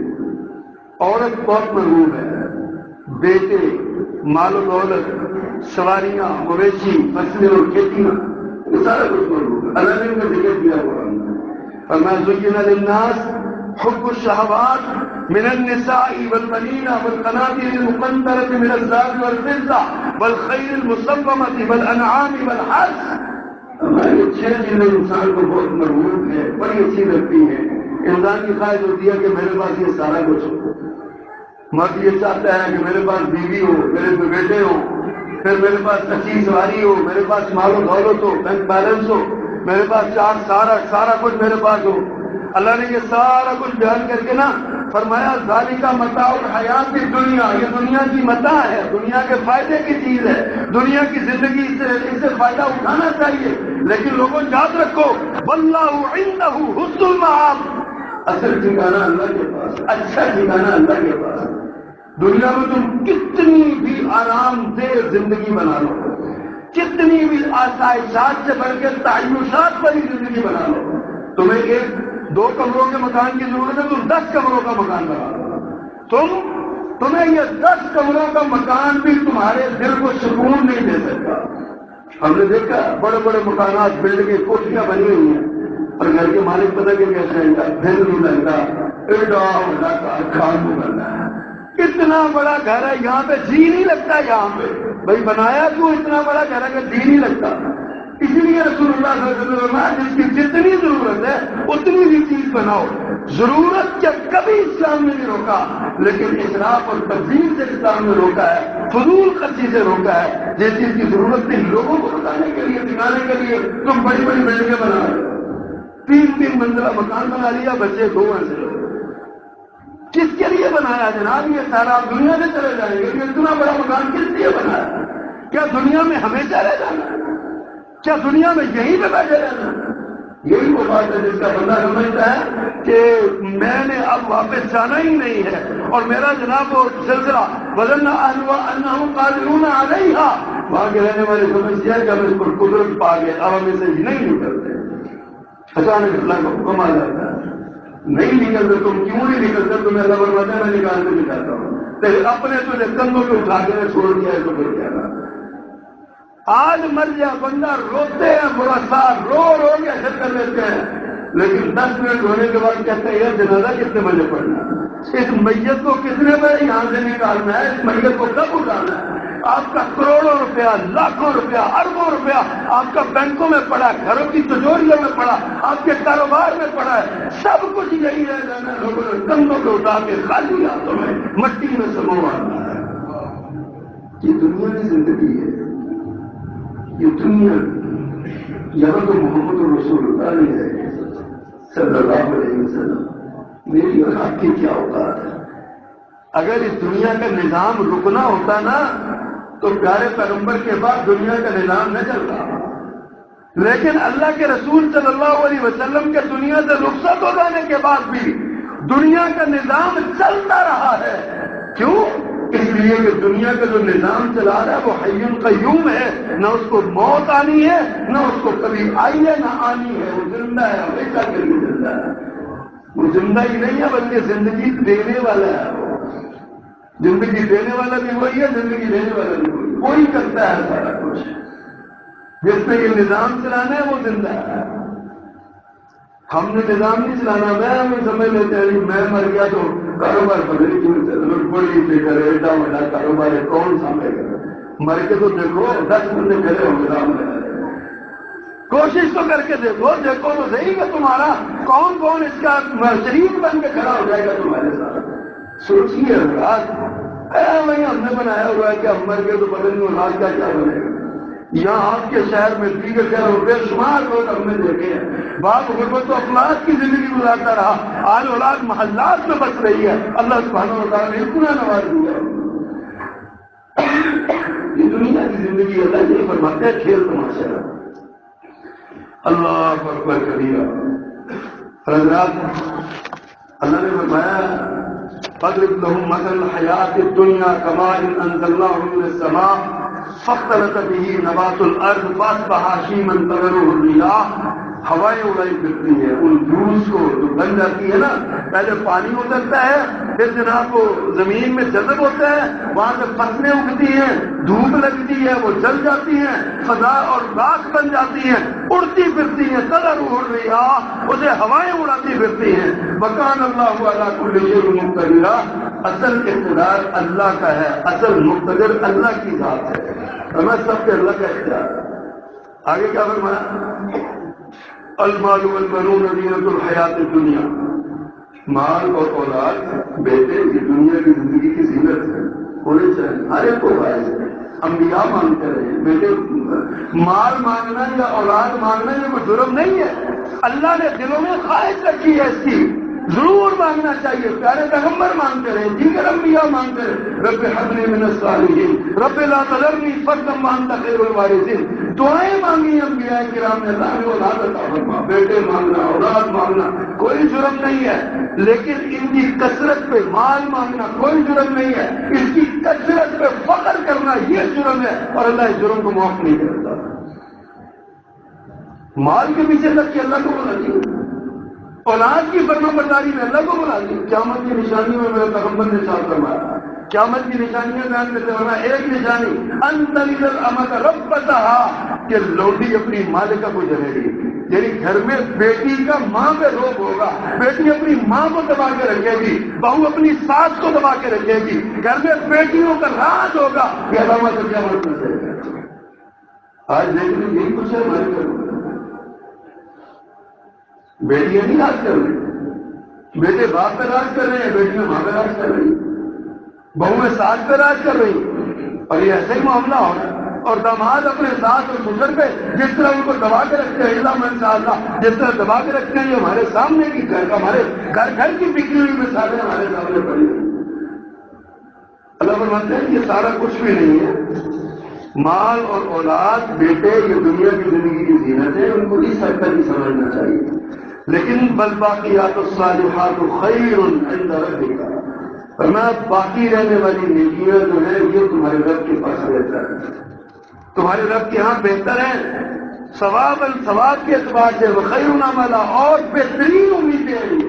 A: عورت بہت مرغوب ہے، بیٹے، مال و دولت، سواریاں، مویشی، فصلیں اور کھیتیاں، یہ سارا کچھ مرغوب ہے۔ اللہ نے ان کا ذکر کیا ہوا ہے۔ فَمَا زُيِّنَ لِلنَّاسِ حُبُّ الشَّهَوَاتِ مِنَ النِّسَاءِ وَالْبَنِينَ وَالْقَنَاطِيرِ الْمُقَنطَرَةِ مِنَ الذَّهَبِ وَالْفِضَّةِ وَالْخَيْلِ الْمُسَوَّمَةِ وَالْأَنْعَامِ وَالْحَرْثِ، ہماری 6 چیزیں انسان کو بہت مرغوب ہے، بڑی اچھی لگتی ہیں۔ انسان کی خواہش ہوتی ہے کہ میرے پاس یہ سارا کچھ ہو، مرد یہ چاہتا ہے کہ میرے پاس بیوی ہو، میرے بیٹے ہو، پھر میرے پاس اچھی سواری ہو، میرے پاس مال و دولت ہو، بینک بیلنس ہو، میرے پاس سارا کچھ میرے پاس ہو، اللہ نے یہ سارا کچھ بیان کر کے نا فرمایا ذالک متاع الحیات الدنیا، یہ دنیا کی متاع ہے، دنیا کے فائدے کی چیز ہے، دنیا کی زندگی اس سے فائدہ اٹھانا چاہیے، لیکن لوگوں یاد رکھو واللہ عنہ حسن المآب، اصل ٹھکانہ اللہ کے پاس، اچھا ٹھکانہ اللہ کے پاس۔ دنیا میں تم کتنی بھی آرام دہ زندگی بنا لو، کتنی بھی آسائشات سے بڑھ کے تعیشات والی زندگی بنا لو، تمہیں 1-2 کمروں کے مکان کی ضرورت ہے، تم 10 کمروں کا مکان بنا لو، تمہیں یہ 10 کمروں کا مکان بھی تمہارے دل کو سکون نہیں دے سکتا۔ ہم نے دیکھا بڑے بڑے مکانات، بلڈنگیں، کوٹھیاں بنی ہوئی ہیں، اور گھر کے مالک پتہ کہ کیسے ہیں، دل نہیں لگتا، کھان نہیں بننا ہے، اتنا بڑا گھر ہے یہاں پہ جی نہیں لگتا، یہاں پہ بھائی بنایا کیوں اتنا بڑا گھر ہے کہ جی نہیں لگتا؟ اسی لیے رسول اللہ صلی اللہ علیہ وسلم جس کی جتنی ضرورت ہے اتنی ہی چیز بناؤ، ضرورت کیا کبھی اسلام نے نہیں روکا، لیکن اسراف اور تبذیر سے اسلام نے روکا ہے، فضول خرچی سے روکا ہے۔ جس چیز کی ضرورت تھی لوگوں کو بتانے کے لیے، دکھانے کے لیے تم بڑی بڑی بلڈنگیں بنا رہے ہو، 3 منزلہ مکان بنا لیا، بچے 2 منزل، کس کے لیے بنایا جناب؟ یہ سارا دنیا سے چلے جائیں گے، یہ اتنا بڑا مکان کس لیے بنایا؟ کیا دنیا میں ہمیشہ رہ جانا؟ کیا دنیا میں یہیں پہ بیٹھے رہنا؟ یہی وہ بات ہے جس کا بندہ سمجھتا ہے کہ میں نے اب واپس جانا ہی نہیں ہے، اور میرا جناب وہ سلسلہ وَظَنَّ أَهْلُهَا أَنَّهُمْ قَادِرُونَ عَلَيْهَا، وہاں کے رہنے والے سمجھتے ہیں کہ ہم اس پر قدرت پا گئے، اب ہم اسے نہیں نکلتے۔ اچانک اللہ کا حکم آ جاتا ہے، نہیں نکلتے، تم کیوں نہیں نکلتے؟ تمہیں اللہ فرماتا ہے میں نکال کے دکھاتا ہوں، تیرے اپنے تجھے کندھوں پہ اٹھا کے چھوڑ دیا ہے تو پھر کیا کرنا؟ آج مر جائے بندہ روتے ہیں، برا سار رو کے اثر کر لیتے ہیں، لیکن 10 منٹ ہونے کے بعد کہتے ہیں یہ جنازہ کتنے بجے پڑھنا ہے، اس میت کو کتنے بجے یہاں سے نکالنا ہے، اس میت کو کب اٹھانا ہے؟ آپ کا کروڑوں روپیہ، لاکھوں روپیہ، اربوں روپیہ آپ کا بینکوں میں پڑا، گھروں کی تجوریوں میں پڑا، آپ کے کاروبار میں پڑا ہے، سب کچھ یہی رہ جانا ہے، لوگوں نے کندھوں پہ اٹھا کے خالی ہاتھوں میں مٹی میں سموانا ہے۔ یہ دنیا کی زندگی ہے، یہ دنیا، یہاں تو محمد رسول اللہ نہیں ہے صلی اللہ علیہ وسلم، میری اور آپ کی کیا اوقات ہے؟ اگر اس دنیا کا نظام رکنا ہوتا نا تو پیارے پیغمبر کے بعد دنیا کا نظام نہ چلتا، لیکن اللہ کے رسول صلی اللہ علیہ وسلم کے دنیا سے رخصت ہو جانے کے بعد بھی دنیا کا نظام چلتا رہا ہے۔ کیوں؟ اس لیے کہ دنیا کا جو نظام چلا رہا ہے وہ حی قیوم ہے، نہ اس کو موت آنی ہے، نہ اس کو کبھی آئی ہے نہ آنی ہے، وہ زندہ ہے، ہمیشہ کے لیے زندہ ہے، وہ زندہ ہی نہیں ہے بلکہ زندگی دینے والا ہے، وہ زندگی دینے والا بھی وہی ہے، زندگی دینے والا بھی وہی، وہی کرتا ہے سارا کچھ، جس نے یہ نظام چلانا ہے وہ زندہ ہے۔ ہم نے نظام نہیں چلانا، میں سمجھ لیتے ہیں میں مر گیا تو کاروبار بدلی کیوں چل، بڑی فکر ہے، ایڈا بڑا کاروبار ہے، کون سامنے کرے؟ مر کے تو دیکھو 10 بندے کھڑے ہوں گے سامنے، کوشش تو کر کے دیکھو تو صحیح کہ تمہارا کون کون اس کا شریک بن کے کھڑا ہو جائے گا تمہارے ساتھ۔ سوچیے رات وہی ہم نے بنایا ہوا ہے کہ ہم مر گئے تو پتہ نہیں اولاد کا کیا بنے گا۔ یہاں آپ کے شہر میں دیگر شہروں بے شمار لوگ ہم نے دیکھے ہیں، باپ غربت و افلاس کی زندگی گزارتا رہا، آج اولاد محلات میں بس رہی ہے، اللہ سبحانہ و تعالیٰ نے اتنا نواز دیا۔ یہ دنیا کی زندگی اللہ یہ فرماتے ہیں کھیل تماشا، اللہ اکبر کبیرہ۔ حضرات اللہ نے فرمایا فَاضْرِبْ لَهُم مَثَلَ الْحَيَاةِ الدُّنْيَا كَمَاءٍ أَنزَلْنَاهُ مِنَ السَّمَاءِ فاختلط به نبات الارض فاصبح هشيما تذروه الرياح، ہوائیں اڑائی پھرتی ہیں ان جوس کو جو بن جاتی ہے نا، پہلے پانی اترتا ہے، پھر جناب وہ زمین میں جذب ہوتا ہے، وہاں سے فصلیں اگتی ہیں، دھوپ لگتی ہے، وہ جل جاتی ہیں، فضا اور راکھ بن جاتی ہیں، اڑتی پھرتی ہیں، تذروه الرياح، اسے ہوائیں اڑاتی پھرتی ہیں۔ وکان اللہ علی کل شیء مقتدرا، اصل اقتدار اللہ کا ہے، اصل مقتدر اللہ کی ذات ہے، ہمیں سب کے اللہ کا اختیار۔ آگے کیا فرمایا؟ المال والبنون زینۃ الحیات الدنیا، مال اور اولاد بیٹے یہ دنیا کی زندگی کی زینت ہے، ہونے چاہیے ہر ایک کو باعث ہے، انبیاء مانگتے رہے ہیں بیٹے، مال مانگنا یا اولاد مانگنا یہ کوئی جرم نہیں ہے، اللہ نے دلوں میں خواہش رکھی ہے اس کی، ضرور مانگنا چاہیے۔ پیارے پیغمبر مانگتے رہے، دیگر انبیاء مانگتے رہے، رب حب لی من الصالحین، رب لا تذرنی فردا وانت خیر الوارثین، دعائیں مانگی انبیاء کرام نے، اللہ نے اولاد عطا فرما۔ بیٹے مانگنا، اولاد مانگنا کوئی جرم نہیں ہے، لیکن ان کی کثرت پہ مال مانگنا کوئی جرم نہیں ہے، اس کی کثرت پہ فخر کرنا یہ جرم ہے، اور اللہ اس جرم کو معاف نہیں کرتا۔ مال کے پیچھے لگ کے اللہ کو بلا دیا، اولاد کی فرما برداری میں اللہ کو بلا دیا۔ قیامت کی نشانیوں میں میرے پیغمبر نے ساتھ فرمایا، قیامت کی نشانیاں بیان کرتے فرمایا، ایک نشانی ان تلد الامۃ ربتہا، کہ لونڈی اپنی مالکہ کو جنے گی، یعنی گھر میں بیٹی کا ماں پہ روب ہوگا، بیٹی اپنی ماں کو دبا کے رکھے گی، بہو اپنی ساس کو دبا کے رکھے گی، گھر میں بیٹیوں کا راج ہوگا، یہ علامت قیامت میں سے۔ آج دیکھ لیں یہی کچھ ہے ہمارے گھر میں، بیٹیاں نہیں راج کر رہی، بیٹے باپ پہ راج کر رہے ہیں، بیٹیاں ماں پہ راج کر رہی، بہویں ساس پہ راج کر رہی، اور یہ ایسا ہی معاملہ ہو رہا ہے۔ اور داماد اپنے ساس اور سسر پہ جس طرح ان کو دبا کے رکھتے ہیں، اللہ من شاء اللہ جس طرح دبا کے رکھتے ہیں، یہ ہمارے سامنے کی ہمارے گھر کی بکری ہوئی مثالیں ہمارے سامنے پڑی ہوئی۔ اللہ فرماتے ہیں یہ سارا کچھ بھی نہیں ہے، مال اور اولاد بیٹے یہ دنیا کی زندگی کی زینت ہے، ان کو اس حد تک ہی سمجھنا چاہیے، لیکن بل باقیات الصالحات خیر عند ربک، فرمایا باقی رہنے والی نیکیاں جو ہیں یہ تمہارے رب کے پاس بہتر ہے، تمہارے رب کے ہاں بہتر ہے، ثواب کے اعتبار سے وخیر عملا، اور بہترین امیدیں ہیں۔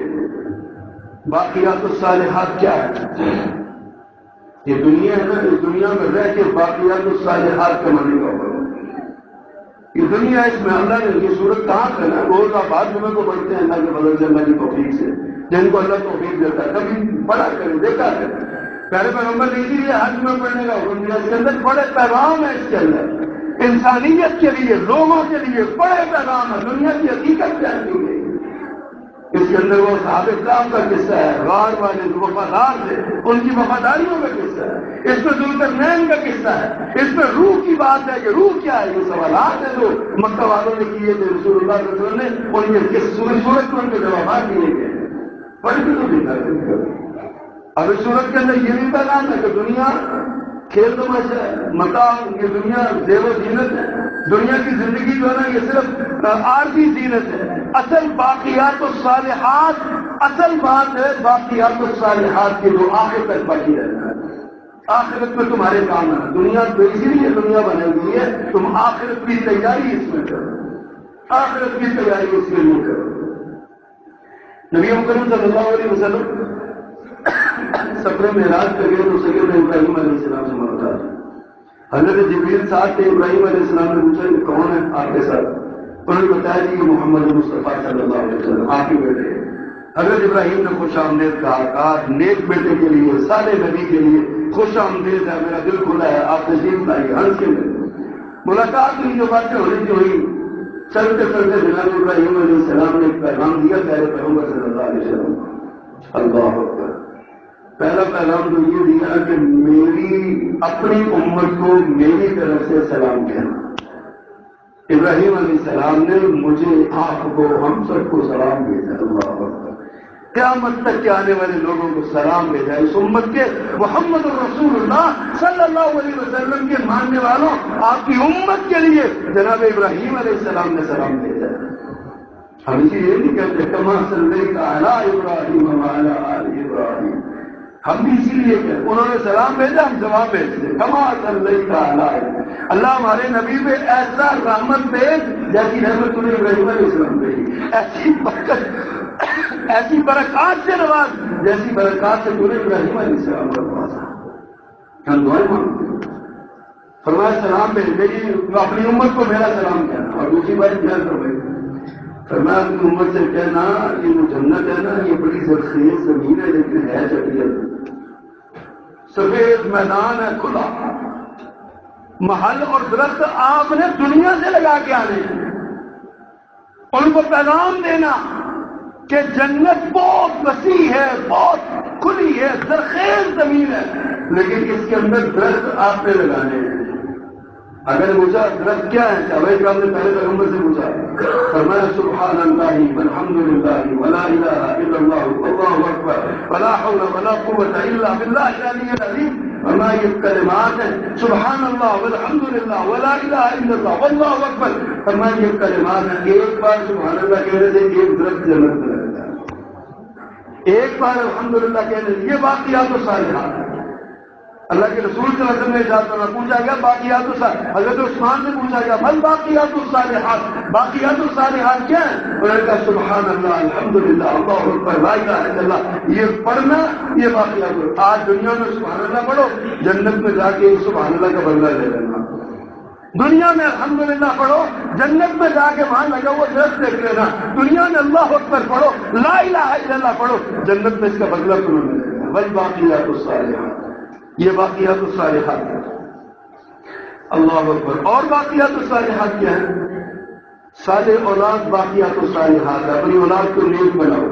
A: باقیات الصالحات کیا ہے؟ یہ دنیا ہے نا، اس دنیا میں رہ کے باقیات الصالحات کمانے کا ہوگا، یہ دنیا اس میں اللہ نے یہ صورت کہاں سے نا، روز آپ بعد میں کو پڑھتے ہیں اللہ کے فضل سے، اللہ کی توفیق سے، جن کو اللہ توفیق دیتا ہے کبھی پڑھا کرے دیکھا کرے۔ پیارے پیغمبر نے اسی لیے حج میں پڑھنے کا حکم دیا، اس کے اندر بڑے پیغام ہے، اس کے اندر انسانیت کے لیے، لوگوں کے لیے بڑے پیغام ہے، دنیا کی حقیقت بیان کی گئی۔ اس کے اندر وہ صحابہ کرام کا قصہ ہے، غار والے جو وفادار تھے ان کی وفاداریوں کا قصہ ہے، اس میں ذوالقرنین کا قصہ ہے، اس میں روح کی بات ہے کہ روح کیا ہے، یہ سوالات ہیں جو مکہ والوں نے کیے تھے رسول اللہ صلی اللہ علیہ وسلم نے، اور یہ کس صورت میں ان کے جوابات دیے گئے ہیں، پڑھ کے تو نہیں۔ اب اس صورت کے اندر یہ بھی پیغام ہے کہ دنیا کھیل تماشا ہے، متاع، یہ دنیا زیب و زینت ہے، دنیا کی زندگی جو ہے نا یہ صرف عارضی زینت ہے، اصل باقیات الصالحات، اصل بات ہے باقیات الصالحات کی جو آخر تک باقی رہنا ہے، آخرت میں تمہارے کام ہے۔ دنیا تو اسی لیے دنیا بنائی گئی ہے، تم آخرت کی تیاری اس میں کرو، آخرت کی تیاری اس کے لیے کرو۔ نبی کریم صلی اللہ علیہ وسلم سفر معراج کر گئے تو سیدنا ابراہیم علیہ السلام سے ملاقات، حضرت جبریل ساتھ تھے، ابراہیم علیہ السلام نے پوچھا کہ کون ہے آپ کے ساتھ، انہوں نے بتایا کہ یہ محمد مصطفیٰ صلی اللہ علیہ وسلم آپ کے بیٹے ہیں۔ حضرت ابراہیم نے خوش آمدید کہا، نیک بیٹے کے لیے، صالح نبی کے لیے خوش آمدید ہے، میرا دل کھلا ہے، آپ تشریف لائیے، ہنس کے ملاقات ہوئی، جو باتیں ہوئی تھی ہوئی، چلتے چلتے جناب ابراہیم علیہ السلام نے ایک پیغام دیا پیارے پیغمبر صلی اللہ علیہ وسلم۔ اللہ اکبر، پہلا پیغام تو یہ دیا کہ میری اپنی امت کو میری طرف سے سلام کہنا۔ ابراہیم علیہ السلام نے مجھے، آپ کو، ہم سب کو سلام بھیجا۔ اللہ اکبر، قیامت تک کے آنے والے لوگوں کو سلام بھیجا، اس امت کے محمد رسول اللہ صلی اللہ علیہ وسلم کے ماننے والوں، آپ کی امت کے لیے جناب ابراہیم علیہ السلام نے سلام بھیجا۔ ہم اسی لیے نہیں کہتے کما صلیت علی ابراہیم وعلی آل ابراہیم، ہم بھی اسی لیے کہ انہوں نے سلام بھیجا، ہم جواب بھیجتے کما صلیت علی، اللہ ہمارے نبی پہ ایسا رحمت بھیج جیسی رحمت انہیں ابراہیم علیہ السلام بھیجی، ایسی برکت، ایسی برکات سے نواز جیسی برکات سے انہیں ابراہیم علیہ السلام کا نوازا۔ ہم دعائیں مانگتے ہیں، فرمایا سلام بھیج، میری اپنی امت کو میرا سلام کہنا، اور دوسری بات کیا فرمائی، فرمایا اپنی امت سے کہنا یہ جو جنت ہے نا یہ بڑی زرخیز زمین ہے لیکن ہے چٹیل، سفید میدان ہے کھلا، محل اور درخت آپ نے دنیا سے لگا کے آنے ہیں، ان کو پیغام دینا کہ جنت بہت وسیع ہے، بہت کھلی ہے، زرخیز زمین ہے، لیکن اس کے اندر درخت آپ نے لگانے ہیں، اگر پوچھا درخت کیا ہے، صحابہ کرام نے پہلے پیغمبر سے پوچھا، فرمایا سبحان اللہ والحمد للہ ولا الہ الا اللہ واللہ اکبر ولا حول ولا قوۃ الا باللہ العلی العظیم۔ فرمایا یہ کلمات ہیں، سبحان اللہ والحمد للہ ولا الہ الا اللہ واللہ اکبر۔ فرمایا یہ کلمات ہیں، ایک بار سبحان اللہ کہنے سے ایک درخت جنت میں لگتا ہے، ایک بار الحمدللہ کہنے سے۔ یہ باقیات الصالحات ہیں۔ اللہ کے رسول صلی اللہ علیہ وسلم نے ارشاد فرمایا، پوچھا گیا باقیات الصالحات، حضرت عثمان سے پوچھا گیا بل باقیات الصالحات، باقیات الصالحات کیا ہے؟ انہوں نے کہا سبحان اللہ الحمدللہ اللہ اکبر لا الہ الا اللہ، یہ پڑھنا یہ باقیات۔ آج دنیا میں سبحان اللہ پڑھو، جنت میں جا کے سبحان اللہ کا بدلہ لے لینا۔ دنیا میں الحمدللہ پڑھو، جنت میں جا کے وہاں لگا ہوا درخت دیکھ لینا۔ دنیا میں اللہ اکبر پڑھو، لا الہ الا اللہ پڑھو، جنت میں اس کا بدلہ تمہیں ملے گا۔ بل باقیات الصالحات، یہ باقیات الصالحات ہے۔ اللہ اکبر۔ اور باقیات الصالحات کیا ہے؟ صالح اولاد باقیات الصالحات ہے۔ اپنی اولاد کو نیک بناؤ،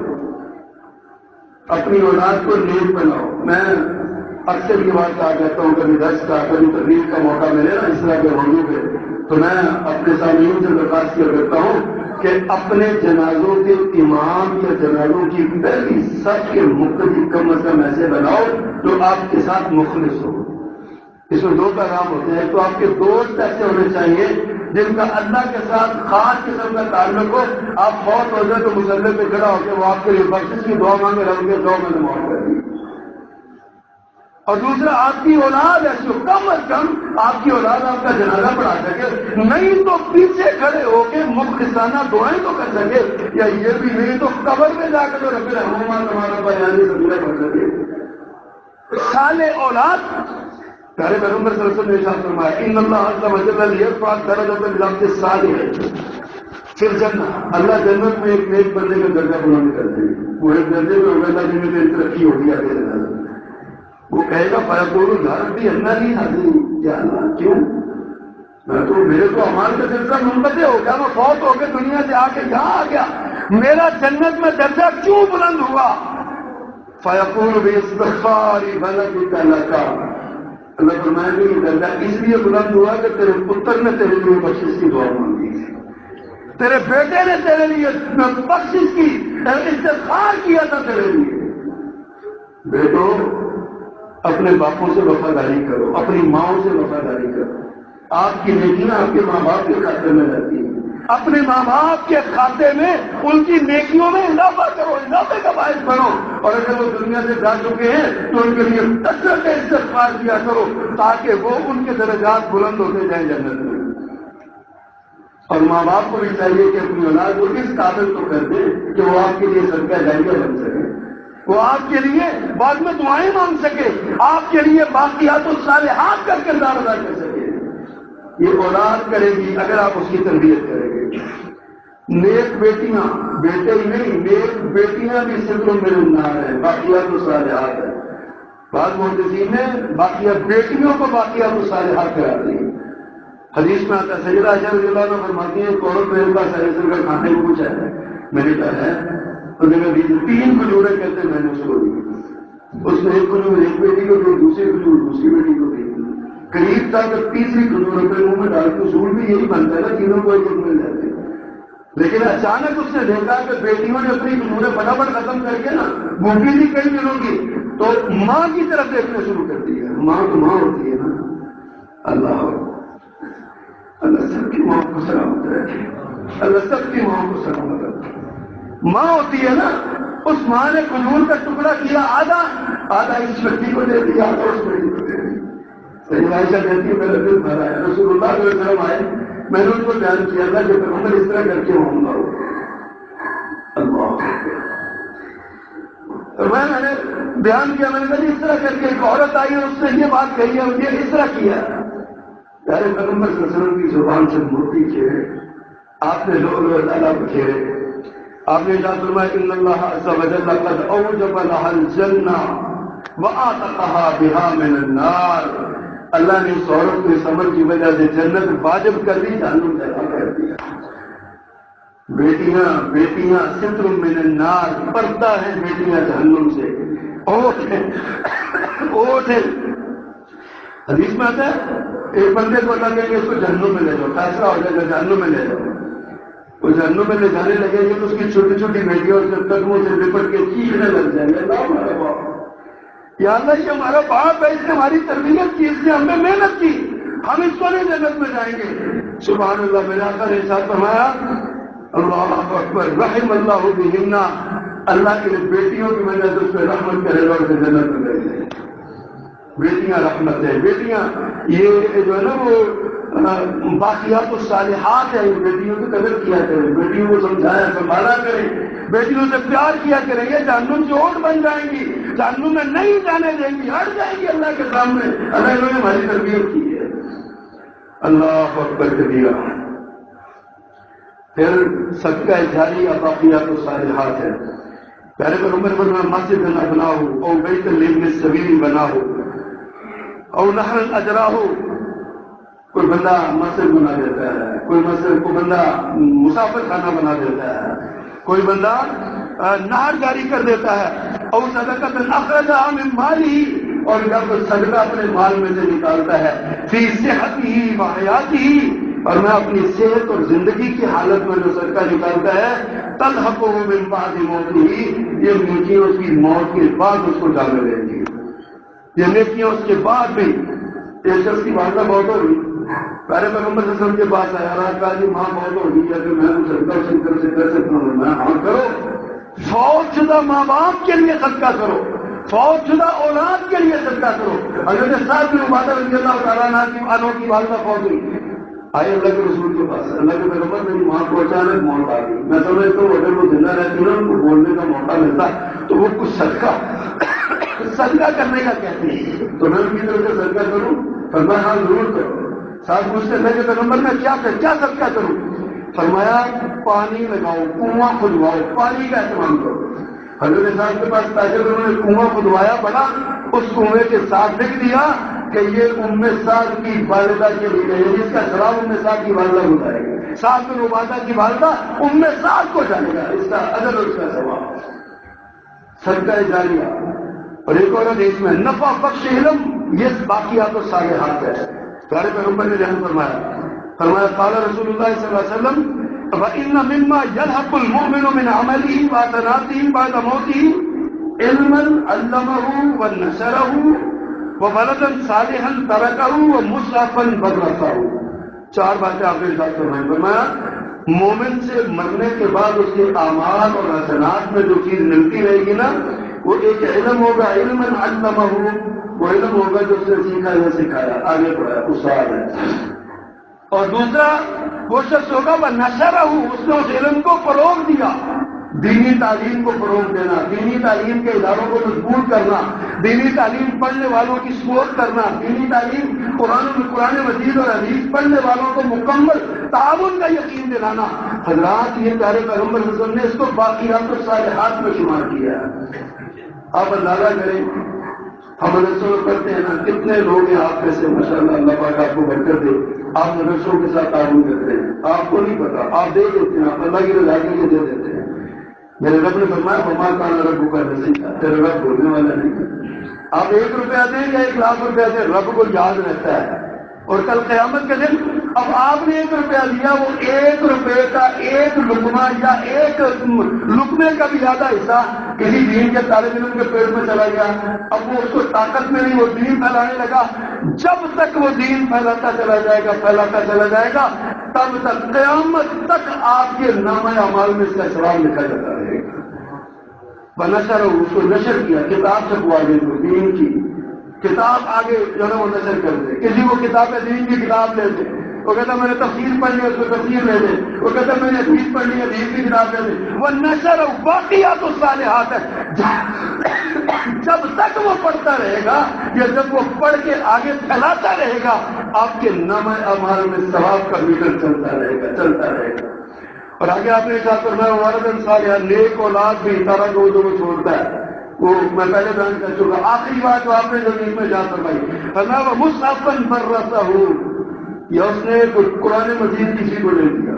A: اپنی اولاد کو نیک بناؤ۔ میں اکثر یہ بات کہا کرتا ہوں، کبھی درس کا کبھی تقریر کا موقع ملے نا اس طرح کے موضوع پہ، تو میں اپنے سامعین سے درخواست کیا کرتا ہوں کہ اپنے جنازوں کے امام یا جنازوں کی پہلی صف کے مقتدی کم از کم ایسے بناؤ جو آپ کے ساتھ مخلص ہو۔ اس میں دو پیغام ہوتے ہیں، تو آپ کے دوست ایسے ہونے چاہیے جن کا اللہ کے ساتھ خاص قسم کا تعلق ہو۔ آپ فوت ہو جائے تو مصلی پہ کھڑا ہو کے وہ آپ کے لیے بخشش کی دعا مانگے، رب کے دعا میں معاف کر دی۔ اور دوسرا، آپ کی اولاد ایسی ہو، کم از کم آپ کی اولاد آپ کا جنازہ پڑھا سکے، نہیں تو پیچھے کھڑے ہو کے مخلصانہ دعائیں تو کر سکے، یا یہ بھی نہیں تو قبر میں جا کر رب الرحمٰن تمہارا بیان سبیرہ پڑھ سکے۔ صالح اولاد، پیارے پیغمبر صلی اللہ علیہ وسلم نے ارشاد فرمایا ان اللہ عز وجل یرفع درجۃ العبد الصالح فی الجنہ، اللہ جنت میں ایک نیک بندے کا درجہ بلند کرتے ہیں۔ وہ ایک درجے میں ہوگا اللہ جن میں ترقی ہوگی آگے جنازہ، وہ کہے گا فیقول گھر بھی اللہ نہیں حاضر، یا اللہ کیوں؟ میں تو میرے تو اعمال کا سلسلہ منقطع ہو گیا، میں فوت ہو کے دنیا سے آ کے یہاں آ گیا، میرا جنت میں درجہ کیوں بلند ہوا؟ فیقول باستغفار بلدک لک، اللہ فرمائے گا یہ درجہ اس لیے بلند ہوا کہ تیرے پتر نے تیرے لیے بخشش کی دعا مانگی، تیرے بیٹے نے تیرے لیے بخشش کی استغفار کیا تھا تیرے لیے۔ بیٹو اپنے باپوں سے وفاداری کرو، اپنی ماؤں سے وفاداری کرو۔ آپ کی نیکیاں آپ کے ماں باپ کے کھاتے میں رہتی ہیں، اپنے ماں باپ کے کھاتے میں ان کی نیکیوں میں اضافہ کرو، اضافے کا باعث بنو۔ اور اگر وہ دنیا سے جا چکے ہیں تو ان کے لیے کثرت استغفار کیا کرو تاکہ وہ ان کے درجات بلند ہوتے جائیں جنت میں۔ اور ماں باپ کو بھی چاہیے کہ اپنی اولاد کو اس قابل تو کر دیں کہ وہ آپ کے لیے صدقہ جاریہ بن سکے، وہ آپ کے لیے بعد میں دعائیں مانگ سکے، آپ کے لیے باقیات الصالحات کا کردار ادا کر سکے۔ یہ اولاد کرے گی اگر آپ اس کی تربیت کریں گے۔ نیک بیٹیاں، بیٹے ہی نہیں، نیک بیٹیاں بھی صدر من النار ہیں، باقیات الصالحات ہیں۔ بعض محدثین نے باقیات بیٹیوں کو باقیات الصالحات قرار دی۔ حدیث میں آتا ہے سیدہ عائشہ رضی اللہ عنہ فرماتی ہیں قرۃ میرے پاس علیہ کا کھانے کو پوچھا ہے، میں نے کہا ہے تو جگہ دی 3 کھجوریں کہتے ہیں، میں نے اس کو دی، اس نے ایک کھجور ایک بیٹی کو دی، دوسری کھجور دوسری بیٹی کو دی، قریب تھا کہ تیسری کھجور اپنے منہ میں ڈال کے اصول بھی یہی بنتا ہے نا، تینوں کو ایک مل جاتے ہیں۔ لیکن اچانک اس نے دیکھا کہ بیٹیوں نے اپنی کھجوریں فٹافٹ ختم کر کے نا بھوکی تھی کئی دنوں کی، تو ماں کی طرف دیکھنا شروع کر دیا۔ ماں تو ماں ہوتی ہے نا۔ اللہ سب کی ماں کو سلامت رکھے، اللہ سب کی ماں کو سلامت رکھے۔ ماں ہوتی ہے نا، اس ماں نے کھجور کا ٹکڑا کیا، آدھا اس بچی کو دے دیا، آدھا اس بچی کو دے دیا۔ سیدہ عائشہ کہتی ہے میرا دل بھرا ہے، رسول اللہ صلی اللہ علیہ وسلم آئے، میں نے ان کو بیان کیا تھا کہ پیغمبر اس طرح کر کے ہوں گا۔ اللہ میں نے بیان کیا، میں نے کہا اس طرح کر کے ایک عورت آئی اور اس نے یہ بات کہی ہے، مجھے اس طرح کیا۔ پیارے پیغمبر صلی اللہ علیہ وسلم کی زبان سے موتی چہرے، آپ نے لؤلؤ العلا بکھیرے، آپ نے ارشاد فرمایا ان اللہ عز وجل قد اوجب لها الجنہ وآتقها بها من النار، اللہ نے اس عورت کو اس عمل کی وجہ سے جنت واجب کر دی، جہنم سے حرام کر دیا۔ بیٹیاں ستر من النار، پردہ ہیں بیٹیاں جہنم سے، اوٹ ہے حدیث میں آتا ہے ایک بندے کو اللہ کہیں گے اس کو جہنم میں لے جاؤ، فیصلہ ہو جائے گا جہنم میں لے جاؤ، وہ جہنم میں لے جانے لگے گے تو اس کی چھوٹی چھوٹی بیٹیوں سے قدموں سے لپٹ کے چیخنے لگ جائیں گے، اللہ ہمارا باپ، یا اللہ یہ ہمارا باپ ہے، اس نے ہماری تربیت کی، اس نے ہم نے محنت کی، ہم اس کو نہیں جنت میں جائیں گے۔ سبحان اللہ، میرے آقا نے ارشاد فرمایا اللہ اکبر، رحم اللہ بہنہ، اللہ کی بیٹیوں کی وجہ سے اس پہ رحمت کرے گا اور اسے جنت میں لے جائے گا۔ بیٹیاں رحمت ہے، بیٹیاں یہ جو ہے نا وہ باقیات الصالحات ہے، بیٹیوں کی قدر کیا کریں، بیٹیوں کو سمجھایا سنبھالا کریں، بیٹیوں سے پیار کیا کریں، یہ جہنم سے اوٹ بن جائیں گی، جہنم میں نہیں جانے دیں گی، ہٹ جائیں گی اللہ کے سامنے۔ اللہ انہوں نے ہماری تربیت کی ہے۔ اللہ اکبر کبیرہ۔ پھر صدقہ جاریہ باقیات الصالحات ہے۔ پیارے پیغمبر فرمایا مسجد نہ بناؤ او بیت لابن السبیل بناؤ او نہر اجراہو، کوئی بندہ مسجد بنا دیتا ہے، کوئی بندہ مسافر خانہ بنا دیتا ہے، کوئی بندہ نہر جاری کر دیتا ہے، او صدقۃ اخرجھا من مالہ، اور جب صدقہ اپنے مال میں سے نکالتا ہے، فی صحتہ و حیاتہ، اور میں اپنی صحت اور زندگی کی حالت میں جو صدقہ نکالتا ہے، تلحقہ من بعد موتہ، یہ نیکیاں اس کی موت کے بعد اس کو جا ملیں گی، یہ نیکیاں اس کے بعد بھی۔ ایک شخص کی والدہ بہت ہو گئی، پیارے پیغمبر صلی اللہ علیہ وسلم کے پاس آیا اور کہا جی ماں بہت ہو گئی ہے کہ میں صدقہ سے کر سکتا ہوں، میں ہاں کرو، فوت شدہ ماں باپ کے لیے صدقہ کرو، فوت شدہ اولاد کے لیے صدقہ کرو۔ حضرت سعد بن عبادہ رضی اللہ تعالیٰ عنہ کی والدہ فوت ہوئی، آئے اللہ کے رسول کے پاس، اللہ کے پیغمبر میری ماں کو اچانک موت آ گئی، میں سمجھتا ہوں اگر وہ زندہ رہتی نا ان کو بولنے کا موقع ملتا تو وہ کچھ صدقہ کرنے کا کہتے ہیں، تو میں ان کی طرف سے صدقہ کروں؟ فرمایا ہاں ضرور کرو۔ ساتھ مجھ سے اللہ کے پیغمبر میں کیا صدقہ کروں؟ فرمایا پانی لگاؤ، کنواں کھدواؤ، پانی کا اہتمام کرو۔ حضرت صاحب کے پاس پیسے، انہوں نے کنواں کھدوایا بڑا، اس کنویں کے ساتھ لکھ دیا کہ یہ ام سعد کی والدہ کے لیے ہے، جس کا شراب ام سعد کی والدہ کو جائے گا، سعد بن عبادہ کی والدہ ام سعد کو جائے گا، اس کا اجر اور اس کا ثواب، صدقہ جاریہ۔ اور ایک اور حدیث میں نفع بخش علم، یہ باقیات الصالحات ہے۔ پیارے پیغمبر نے بیان فرمایا قال رسول اللہ صلی اللہ علیہ وسلم وَإِنَّ مِمَّا يَلْحَقُ الْمُؤْمِنُ مِنْ عَمَلِهِ وَحَسَنَاتِهِ بَعْدَ مَوْتِهِ عِلْمًا عَلَّمَهُ وَنَشَرَهُ وَوَلَدًا صَالِحًا تَرَكَهُ وَمُصْحَفًا بَرَّثَهُ۔ چار باتیں آپ نے ارشاد فرمائیں۔ فرمایا مومن سے مرنے کے بعد اس کے اعمال اور حسنات میں جو چیز ملتی رہے گی نا، وہ ایک علم ہوگا، علمًا علمہ، وہ علم ہوگا جو اس نے سیکھا یا سکھایا، آگے پڑھایا، استاد ہے۔ اور دوسرا وہ شخص ہوگا وہ نشرہ، اس نے اس علم کو فروغ دیا، دینی تعلیم کو فروغ دینا، دینی تعلیم کے اداروں کو مضبوط کرنا، دینی تعلیم پڑھنے والوں کی سپورٹ کرنا، دینی تعلیم قرآن مجید اور حدیث پڑھنے والوں کو مکمل تعاون کا یقین دلانا۔ حضرات یہ پیارے پیغمبر صلی اللہ علیہ وسلم نے اس کو باقیات الصالحات میں شمار کیا ہے۔ آپ اندازہ کریں، ہم مدرسوں میں پڑھتے ہیں نا، کتنے لوگ ہیں آپ میں سے ماشاءاللہ، اللہ پاک آپ کو برکت دے، آپ مدرسوں کے ساتھ تعاون کرتے ہیں، آپ کو نہیں پتا، آپ دے دیتے ہیں، آپ اللہ کی رضا کے لیے دے دیتے ہیں۔ میرے رب نے فرمایا وما کان ربک نسیٰ، تیرا رب بھولنے والا نہیں۔ آپ 1 روپیہ دیں یا 1 لاکھ روپیہ دیں، رب کو یاد رہتا ہے۔ اور کل قیامت کے دن اب آپ نے 1 روپیہ دیا، وہ 1 روپے کا 1 لقمہ یا 1 لقمے کا بھی زیادہ حصہ کسی دین کے طالب علم کے پیٹ میں چلا گیا، اب وہ اس کو طاقت میں نہیں، وہ دین پھیلانے لگا، جب تک وہ دین پھیلاتا چلا جائے گا تب تک قیامت تک آپ کے نامہ اعمال میں اس کا ثواب لکھا جاتا رہے گا۔ بنشر، اس کو نشر کیا، کتاب سے پوا دیں، دین کی کتاب آگے جو ہے وہ نشر کر دے، کسی کو کتاب دین کی کتاب لے دے، وہ کہتا میں نے تفسیر پڑھنی ہے، اس کو تفسیر لے دے، وہ کہتا میں نے حدیث پڑھنی ہے، حدیث کی کتاب لے دے۔ وہ نشر باقیات الصالحات ہے، جب تک وہ پڑھتا رہے گا یا جب وہ پڑھ کے آگے پھیلاتا رہے گا، آپ کے نامہ اعمال میں ثواب کا میٹر چلتا رہے گا۔ اور آگے آپ نے ارشاد فرمایا والدین صالحہ، نیک اولاد بھی طرح کو جو وہ چھوڑتا ہے، وہ میں پہلے بیان کر چکا۔ آخری بات جو آپ نے جو میں جان فرمائی، فرمایا وہ مصحفاً بررسہ، یا اس نے قرآن مجید کسی کو نہیں دیا،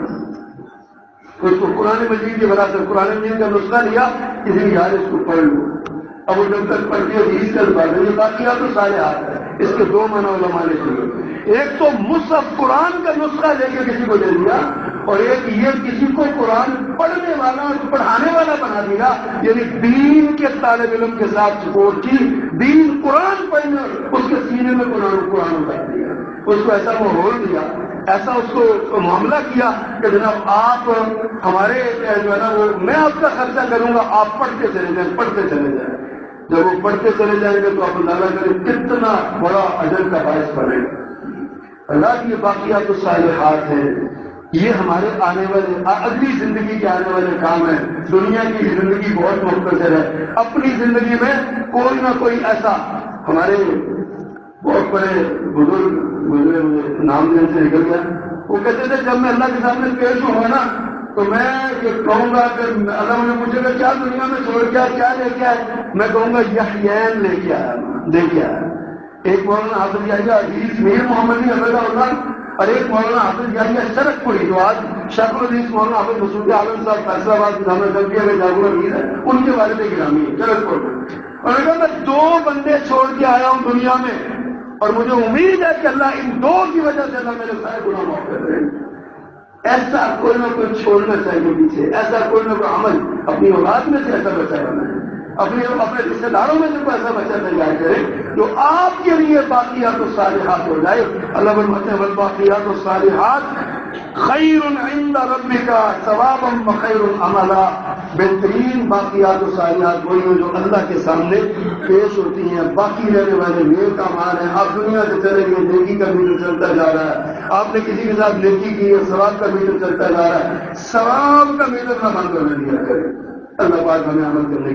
A: اس کو قرآن مجید کی وراثت، قرآن مجید کا نسخہ لیا، کسی نے یار اس کو پڑھ لو، اب وہ جب تک پڑھتی حدیث کا بات ہے، یہ باقیات الصالحات ہے، اس کے دو معنی علماء نے کیے، ایک تو مصحف قرآن کا نسخہ لے کے کسی کو دے دیا، اور ایک یہ کسی کو قرآن پڑھنے والا اور پڑھانے والا بنا دیا، یعنی دین کے طالب علم کے ساتھ سپورٹ کی، دین قرآن پڑھنے اس کے سینے میں قرآن اتار دیا، اس کو ایسا ماحول دیا، ایسا اس کو معاملہ کیا کہ جناب آپ ہمارے جو ہے نا وہ میں آپ کا خرچہ کروں گا، آپ پڑھتے چلے جائیں، جب وہ پڑھتے چلے جائیں گے تو آپ اندازہ کریں کتنا بڑا اجر کا باعث بنے گا۔ اللہ کی یہ باقیات الصالحات ہیں، یہ ہمارے آنے والے اگلی زندگی کے آنے والے کام ہیں۔ دنیا کی زندگی بہت مختصر ہے، اپنی زندگی میں کوئی نہ کوئی ایسا، ہمارے بہت بڑے بزرگ نام لینے سے نکل گیا، وہ کہتے تھے جب میں اللہ کے سامنے پیش ہوں گا نا تو میں یہ کہوں گا کہ اللہ مجھے پوچھے گا کیا دنیا میں چھوڑ کے کیا لے کے آئے، میں کہوں گا یحیین لے کے آیا۔ ایک مولانا حافظ یحییٰ حدیث میر محمدی عبداللہ اللہ، اور ایک مولانا حافظ یحییٰ شرک پوری جو آج شیخ الحدیث مولانا حافظ مسعود عالم صاحب فیصلہ آباد جامعہ جمعیہ میں جاگور امیر ہے، ان کے والد گرامی ہے شرک پور میں، اور نے کہا میں دو بندے چھوڑ کے آیا ہوں دنیا میں، اور مجھے امید ہے کہ اللہ ان دو کی وجہ سے اللہ میرے سارے گناہ معاف کر دے۔ ایسا کوئی نہ کوئی چھوڑنا چاہیے پیچھے، ایسا کوئی نہ کوئی عمل اپنی اولاد میں سے ایسا بچہ بنا ہے، اپنے رشتے داروں میں سے کوئی ایسا بچہ تیار کرے جو آپ کے لیے باقیات الصالحات ہو جائے۔ اللہ فرماتے ہیں والباقیات الصالحات خیر عند ربک ثوابا وخیر عملا، بہترین باقیات الصالحات وہی ہیں جو اللہ کے سامنے پیش ہوتی ہیں، باقی رہنے والے نیک اعمال ہیں۔ آپ دنیا سے چلے گئے، نیکی کا میٹر چلتا جا رہا ہے، آپ نے کسی کے ساتھ نیکی کی ہے، ثواب کا میٹر چلتا جا رہا ہے، ثواب کا میٹر نہ بند کرنے دیا کرے۔ اللہ پاک ہمیں عمل کرنے